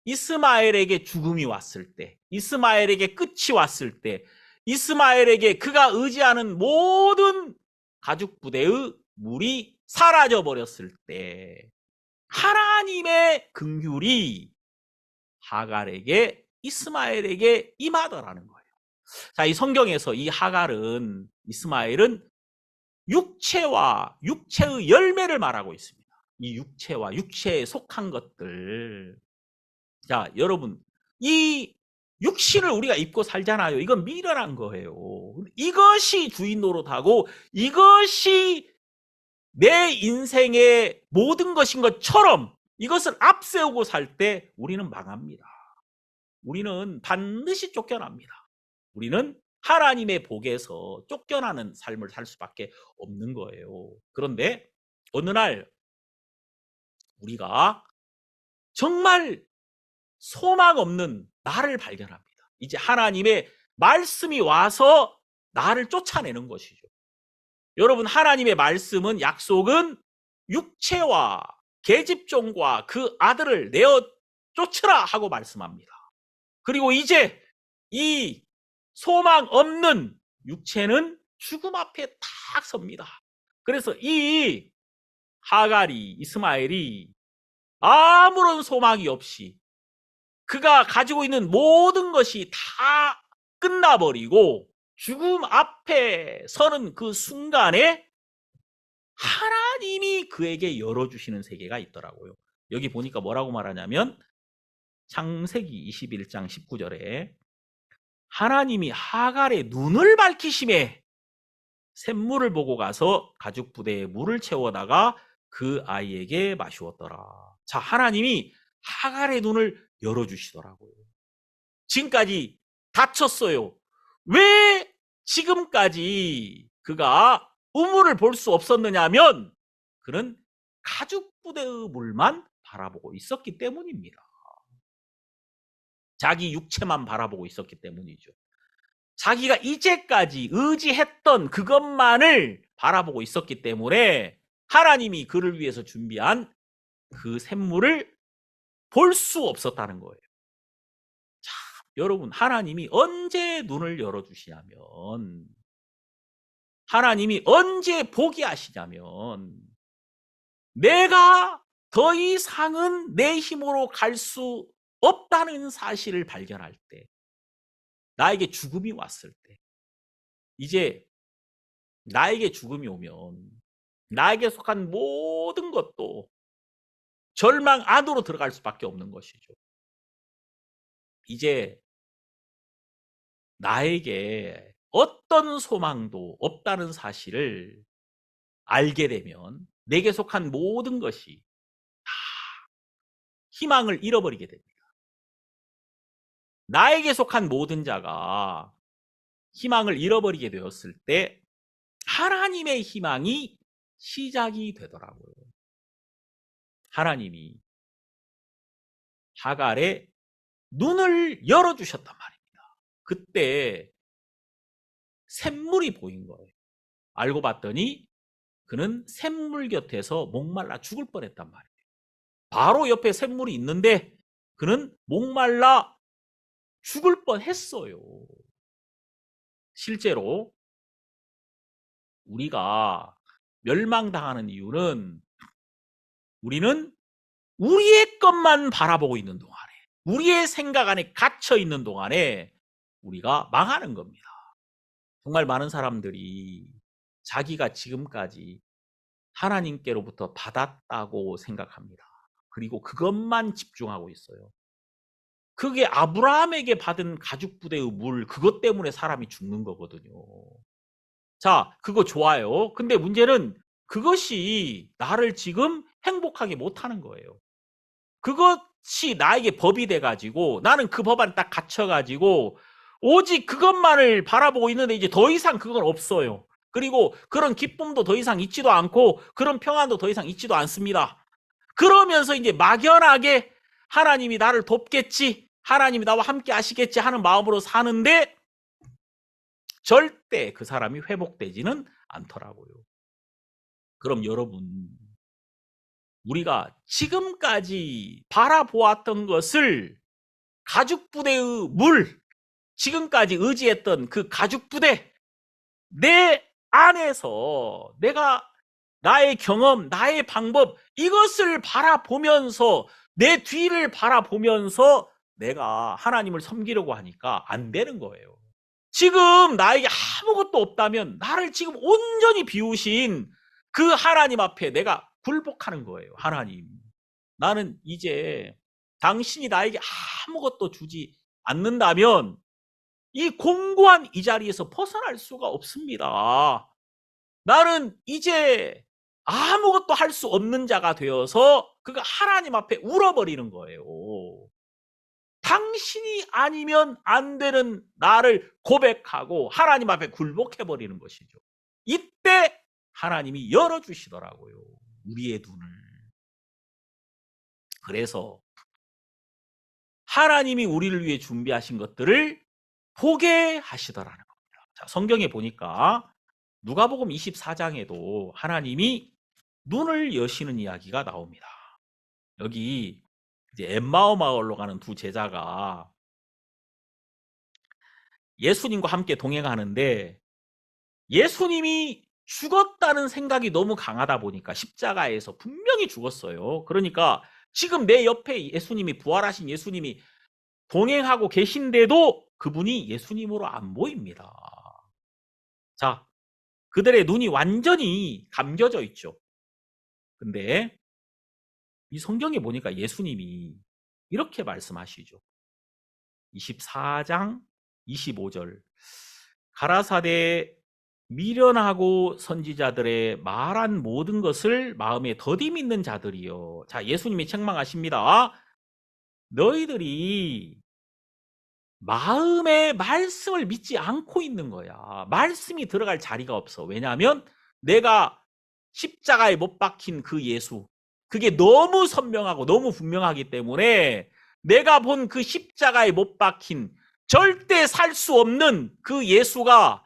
이스마엘에게 죽음이 왔을 때, 이스마엘에게 끝이 왔을 때, 이스마엘에게 그가 의지하는 모든 가죽부대의 물이 사라져 버렸을 때 하나님의 긍휼이 하갈에게, 이스마엘에게 임하더라는 거예요. 자, 이 성경에서 이 하갈은, 이스마엘은 육체와 육체의 열매를 말하고 있습니다. 이 육체와 육체에 속한 것들. 자, 여러분, 이 육신을 우리가 입고 살잖아요. 이건 미련한 거예요. 이것이 주인 노릇하고 이것이 내 인생의 모든 것인 것처럼 이것을 앞세우고 살 때 우리는 망합니다. 우리는 반드시 쫓겨납니다. 우리는 하나님의 복에서 쫓겨나는 삶을 살 수밖에 없는 거예요. 그런데 어느 날 우리가 정말 소망 없는 나를 발견합니다. 이제 하나님의 말씀이 와서 나를 쫓아내는 것이죠. 여러분, 하나님의 말씀은, 약속은 육체와 계집종과 그 아들을 내어 쫓으라 하고 말씀합니다. 그리고 이제 이 소망 없는 육체는 죽음 앞에 딱 섭니다. 그래서 이 하갈이, 이스마엘이 아무런 소망이 없이 그가 가지고 있는 모든 것이 다 끝나버리고 죽음 앞에 서는 그 순간에 하나님이 그에게 열어주시는 세계가 있더라고요. 여기 보니까 뭐라고 말하냐면 창세기 21장 19절에 하나님이 하갈의 눈을 밝히심에 샘물을 보고 가서 가죽 부대에 물을 채워다가 그 아이에게 마시웠더라. 자, 하나님이 하갈의 눈을 열어주시더라고요. 지금까지 닫혔어요. 왜 지금까지 그가 우물을 볼 수 없었느냐면 그는 가죽 부대의 물만 바라보고 있었기 때문입니다. 자기 육체만 바라보고 있었기 때문이죠. 자기가 이제까지 의지했던 그것만을 바라보고 있었기 때문에 하나님이 그를 위해서 준비한 그 샘물을 볼 수 없었다는 거예요. 자, 여러분, 하나님이 언제 눈을 열어주시냐면, 하나님이 언제 보게 하시냐면, 내가 더 이상은 내 힘으로 갈 수 없다는 사실을 발견할 때, 나에게 죽음이 왔을 때, 이제 나에게 죽음이 오면 나에게 속한 모든 것도 절망 안으로 들어갈 수밖에 없는 것이죠. 이제 나에게 어떤 소망도 없다는 사실을 알게 되면 내게 속한 모든 것이 다 희망을 잃어버리게 됩니다. 나에게 속한 모든 자가 희망을 잃어버리게 되었을 때 하나님의 희망이 시작이 되더라고요. 하나님이 하갈의 눈을 열어주셨단 말입니다. 그때 샘물이 보인 거예요. 알고 봤더니 그는 샘물 곁에서 목말라 죽을 뻔했단 말이에요. 바로 옆에 샘물이 있는데 그는 목말라 죽을 뻔했어요. 실제로 우리가 멸망당하는 이유는 우리는 우리의 것만 바라보고 있는 동안에, 우리의 생각 안에 갇혀 있는 동안에 우리가 망하는 겁니다. 정말 많은 사람들이 자기가 지금까지 하나님께로부터 받았다고 생각합니다. 그리고 그것만 집중하고 있어요. 그게 아브라함에게 받은 가죽 부대의 물, 그것 때문에 사람이 죽는 거거든요. 자, 그거 좋아요. 근데 문제는 그것이 나를 지금 행복하게 못하는 거예요. 그것이 나에게 법이 돼가지고 나는 그 법 안에 딱 갇혀가지고 오직 그것만을 바라보고 있는데 이제 더 이상 그건 없어요. 그리고 그런 기쁨도 더 이상 있지도 않고 그런 평안도 더 이상 있지도 않습니다. 그러면서 이제 막연하게 하나님이 나를 돕겠지, 하나님이 나와 함께 하시겠지 하는 마음으로 사는데 절대 그 사람이 회복되지는 않더라고요. 그럼 여러분, 우리가 지금까지 바라보았던 것을 가죽 부대의 물, 지금까지 의지했던 그 가죽 부대, 내 안에서 내가 나의 경험, 나의 방법, 이것을 바라보면서 내 뒤를 바라보면서 내가 하나님을 섬기려고 하니까 안 되는 거예요. 지금 나에게 아무것도 없다면 나를 지금 온전히 비우신 그 하나님 앞에 내가 굴복하는 거예요. 하나님, 나는 이제 당신이 나에게 아무것도 주지 않는다면 이 공고한 이 자리에서 벗어날 수가 없습니다. 나는 이제 아무것도 할 수 없는 자가 되어서 그가 하나님 앞에 울어버리는 거예요. 당신이 아니면 안 되는 나를 고백하고 하나님 앞에 굴복해버리는 것이죠. 이때 하나님이 열어주시더라고요. 우리의 눈을. 그래서 하나님이 우리를 위해 준비하신 것들을 보게 하시더라는 겁니다. 자, 성경에 보니까 누가복음 24장에도 하나님이 눈을 여시는 이야기가 나옵니다. 여기 이제 엠마오 마을로 가는 두 제자가 예수님과 함께 동행하는데 예수님이 죽었다는 생각이 너무 강하다 보니까 십자가에서 분명히 죽었어요. 그러니까 지금 내 옆에 예수님이, 부활하신 예수님이 동행하고 계신데도 그분이 예수님으로 안 보입니다. 자, 그들의 눈이 완전히 감겨져 있죠. 근데 이 성경에 보니까 예수님이 이렇게 말씀하시죠. 24장 25절. 가라사대 미련하고 선지자들의 말한 모든 것을 마음에 더디 믿는 자들이요. 자, 예수님이 책망하십니다. 너희들이 마음의 말씀을 믿지 않고 있는 거야. 말씀이 들어갈 자리가 없어. 왜냐하면 내가 십자가에 못 박힌 그 예수, 그게 너무 선명하고 너무 분명하기 때문에 내가 본 그 십자가에 못 박힌 절대 살 수 없는 그 예수가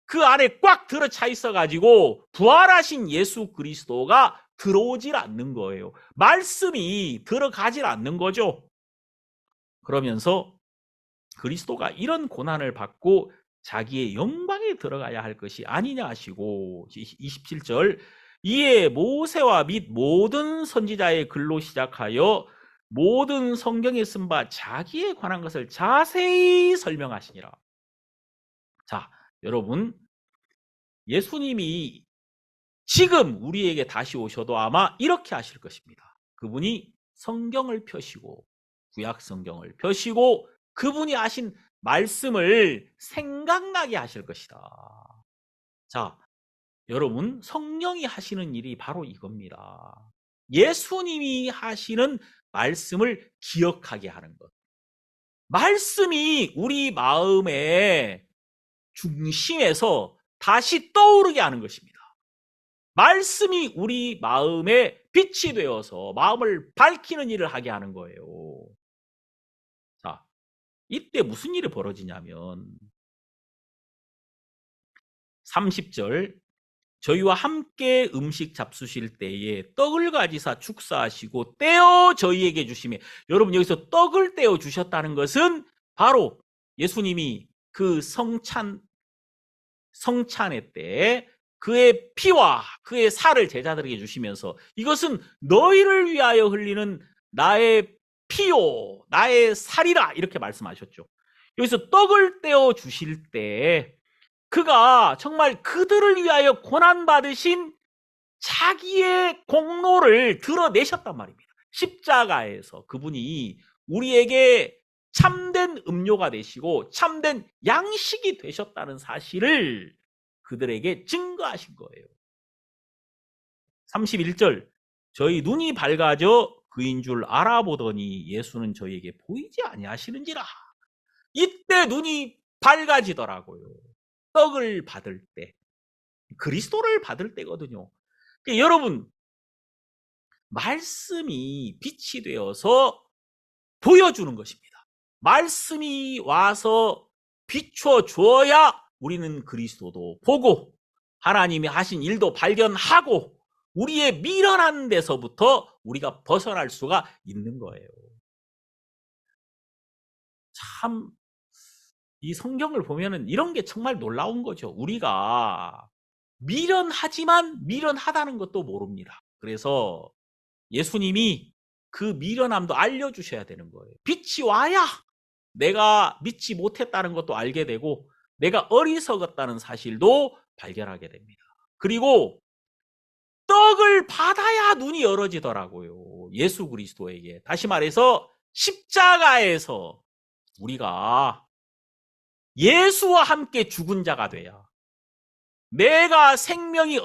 그 안에 꽉 들어차 있어가지고 부활하신 예수 그리스도가 들어오질 않는 거예요. 말씀이 들어가질 않는 거죠. 그러면서 그리스도가 이런 고난을 받고 자기의 영광에 들어가야 할 것이 아니냐 하시고 27절 이에 모세와 및 모든 선지자의 글로 시작하여 모든 성경에 쓴 바 자기에 관한 것을 자세히 설명하시니라. 자, 여러분, 예수님이 지금 우리에게 다시 오셔도 아마 이렇게 하실 것입니다. 그분이 성경을 펴시고 구약 성경을 펴시고 그분이 하신 말씀을 생각나게 하실 것이다. 자, 여러분, 성령이 하시는 일이 바로 이겁니다. 예수님이 하시는 말씀을 기억하게 하는 것. 말씀이 우리 마음의 중심에서 다시 떠오르게 하는 것입니다. 말씀이 우리 마음에 빛이 되어서 마음을 밝히는 일을 하게 하는 거예요. 자, 이때 무슨 일이 벌어지냐면 30절 저희와 함께 음식 잡수실 때에 떡을 가지사 축사하시고 떼어 저희에게 주시매. 여러분, 여기서 떡을 떼어 주셨다는 것은 바로 예수님이 그 성찬회 때 그의 피와 그의 살을 제자들에게 주시면서 이것은 너희를 위하여 흘리는 나의 피요 나의 살이라 이렇게 말씀하셨죠. 여기서 떡을 떼어 주실 때 그가 정말 그들을 위하여 고난받으신 자기의 공로를 드러내셨단 말입니다. 십자가에서 그분이 우리에게 참된 음료가 되시고 참된 양식이 되셨다는 사실을 그들에게 증거하신 거예요. 31절 저희 눈이 밝아져 그인 줄 알아보더니 예수는 저희에게 보이지 아니하시는지라. 이때 눈이 밝아지더라고요. 떡을 받을 때, 그리스도를 받을 때거든요. 그러니까 여러분, 말씀이 빛이 되어서 보여주는 것입니다. 말씀이 와서 비춰 주어야 우리는 그리스도도 보고 하나님이 하신 일도 발견하고 우리의 미련한 데서부터 우리가 벗어날 수가 있는 거예요. 참, 이 성경을 보면은 이런 게 정말 놀라운 거죠. 우리가 미련하지만 미련하다는 것도 모릅니다. 그래서 예수님이 그 미련함도 알려주셔야 되는 거예요. 빛이 와야 내가 믿지 못했다는 것도 알게 되고 내가 어리석었다는 사실도 발견하게 됩니다. 그리고 떡을 받아야 눈이 열어지더라고요. 예수 그리스도에게. 다시 말해서 십자가에서 우리가 예수와 함께 죽은 자가 돼야 내가 생명이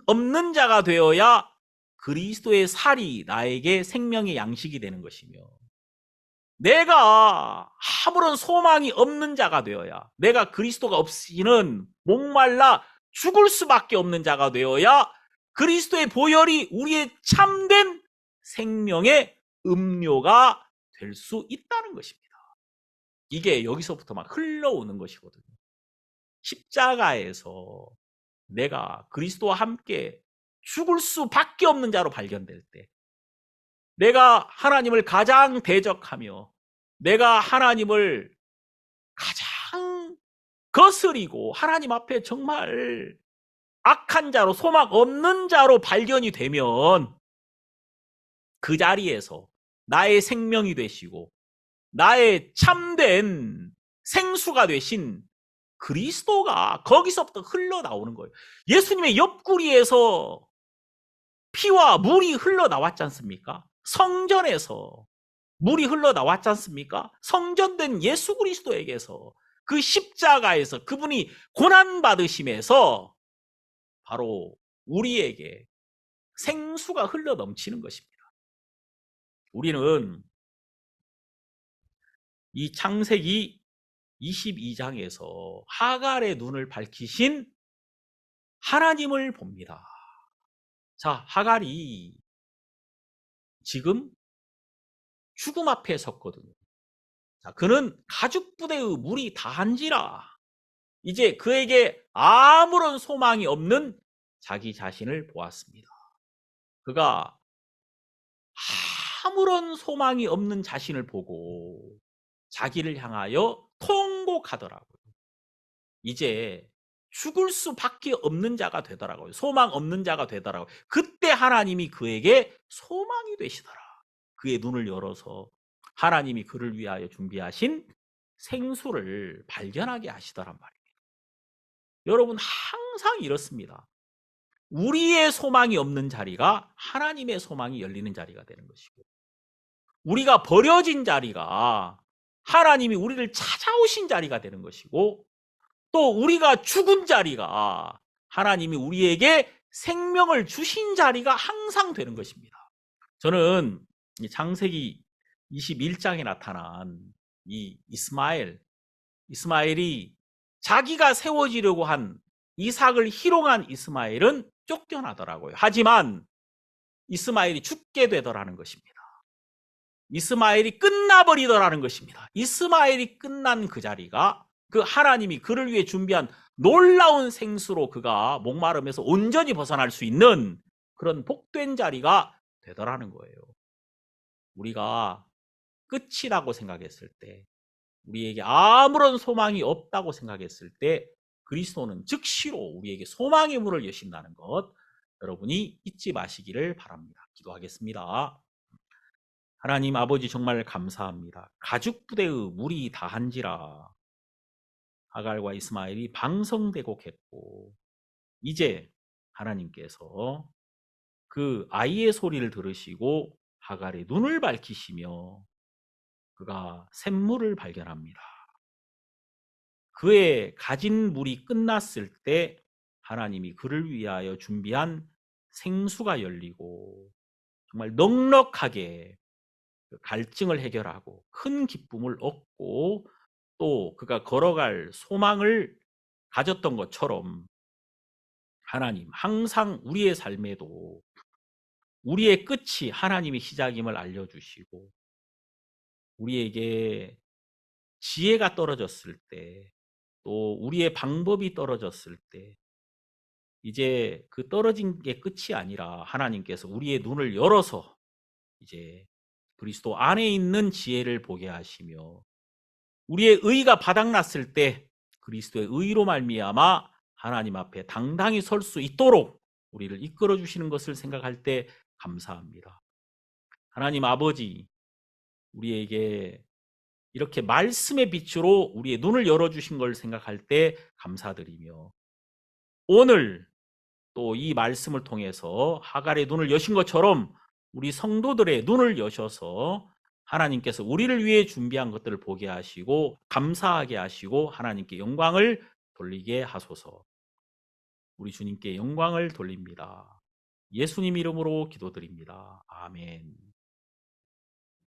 없는 자가 되어야 그리스도의 살이 나에게 생명의 양식이 되는 것이며 내가 아무런 소망이 없는 자가 되어야 내가 그리스도가 없이는 목말라 죽을 수밖에 없는 자가 되어야 그리스도의 보혈이 우리의 참된 생명의 음료가 될 수 있다는 것입니다. 이게 여기서부터 막 흘러오는 것이거든요. 십자가에서 내가 그리스도와 함께 죽을 수밖에 없는 자로 발견될 때 내가 하나님을 가장 대적하며 내가 하나님을 가장 거스리고 하나님 앞에 정말 악한 자로 소망 없는 자로 발견이 되면 그 자리에서 나의 생명이 되시고 나의 참된 생수가 되신 그리스도가 거기서부터 흘러나오는 거예요. 예수님의 옆구리에서 피와 물이 흘러나왔지 않습니까? 성전에서 물이 흘러나왔지 않습니까? 성전된 예수 그리스도에게서, 그 십자가에서 그분이 고난받으심에서 바로 우리에게 생수가 흘러넘치는 것입니다. 우리는 이 창세기 22장에서 하갈의 눈을 밝히신 하나님을 봅니다. 자, 하갈이 지금 죽음 앞에 섰거든요. 자, 그는 가죽부대의 물이 다한지라 이제 그에게 아무런 소망이 없는 자기 자신을 보았습니다. 그가 아무런 소망이 없는 자신을 보고 자기를 향하여 통곡하더라고요. 이제 죽을 수밖에 없는 자가 되더라고요. 소망 없는 자가 되더라고요. 그때 하나님이 그에게 소망이 되시더라. 그의 눈을 열어서 하나님이 그를 위하여 준비하신 생수를 발견하게 하시더란 말입니다. 여러분, 항상 이렇습니다. 우리의 소망이 없는 자리가 하나님의 소망이 열리는 자리가 되는 것이고, 우리가 버려진 자리가 하나님이 우리를 찾아오신 자리가 되는 것이고, 또 우리가 죽은 자리가 하나님이 우리에게 생명을 주신 자리가 항상 되는 것입니다. 저는 창세기 21장에 나타난 이 이스마엘이 자기가 세워지려고 한 이삭을 희롱한 이스마엘은 쫓겨나더라고요. 하지만 이스마엘이 죽게 되더라는 것입니다. 이스마엘이 끝나버리더라는 것입니다. 이스마엘이 끝난 그 자리가, 그 하나님이 그를 위해 준비한 놀라운 생수로 그가 목마름에서 온전히 벗어날 수 있는 그런 복된 자리가 되더라는 거예요. 우리가 끝이라고 생각했을 때, 우리에게 아무런 소망이 없다고 생각했을 때 그리스도는 즉시로 우리에게 소망의 문을 여신다는 것, 여러분이 잊지 마시기를 바랍니다. 기도하겠습니다. 하나님 아버지, 정말 감사합니다. 가죽부대의 물이 다한지라 하갈과 이스마엘이 방성대곡했고, 이제 하나님께서 그 아이의 소리를 들으시고 하갈의 눈을 밝히시며 그가 샘물을 발견합니다. 그의 가진 물이 끝났을 때 하나님이 그를 위하여 준비한 생수가 열리고 정말 넉넉하게 갈증을 해결하고 큰 기쁨을 얻고 또 그가 걸어갈 소망을 가졌던 것처럼, 하나님 항상 우리의 삶에도 우리의 끝이 하나님의 시작임을 알려주시고, 우리에게 지혜가 떨어졌을 때, 또 우리의 방법이 떨어졌을 때, 이제 그 떨어진 게 끝이 아니라 하나님께서 우리의 눈을 열어서 이제 그리스도 안에 있는 지혜를 보게 하시며, 우리의 의가 바닥났을 때 그리스도의 의로 말미암아 하나님 앞에 당당히 설 수 있도록 우리를 이끌어 주시는 것을 생각할 때 감사합니다. 하나님 아버지, 우리에게 이렇게 말씀의 빛으로 우리의 눈을 열어주신 걸 생각할 때 감사드리며, 오늘 또 이 말씀을 통해서 하갈의 눈을 여신 것처럼 우리 성도들의 눈을 여셔서 하나님께서 우리를 위해 준비한 것들을 보게 하시고 감사하게 하시고 하나님께 영광을 돌리게 하소서. 우리 주님께 영광을 돌립니다. 예수님 이름으로 기도드립니다. 아멘.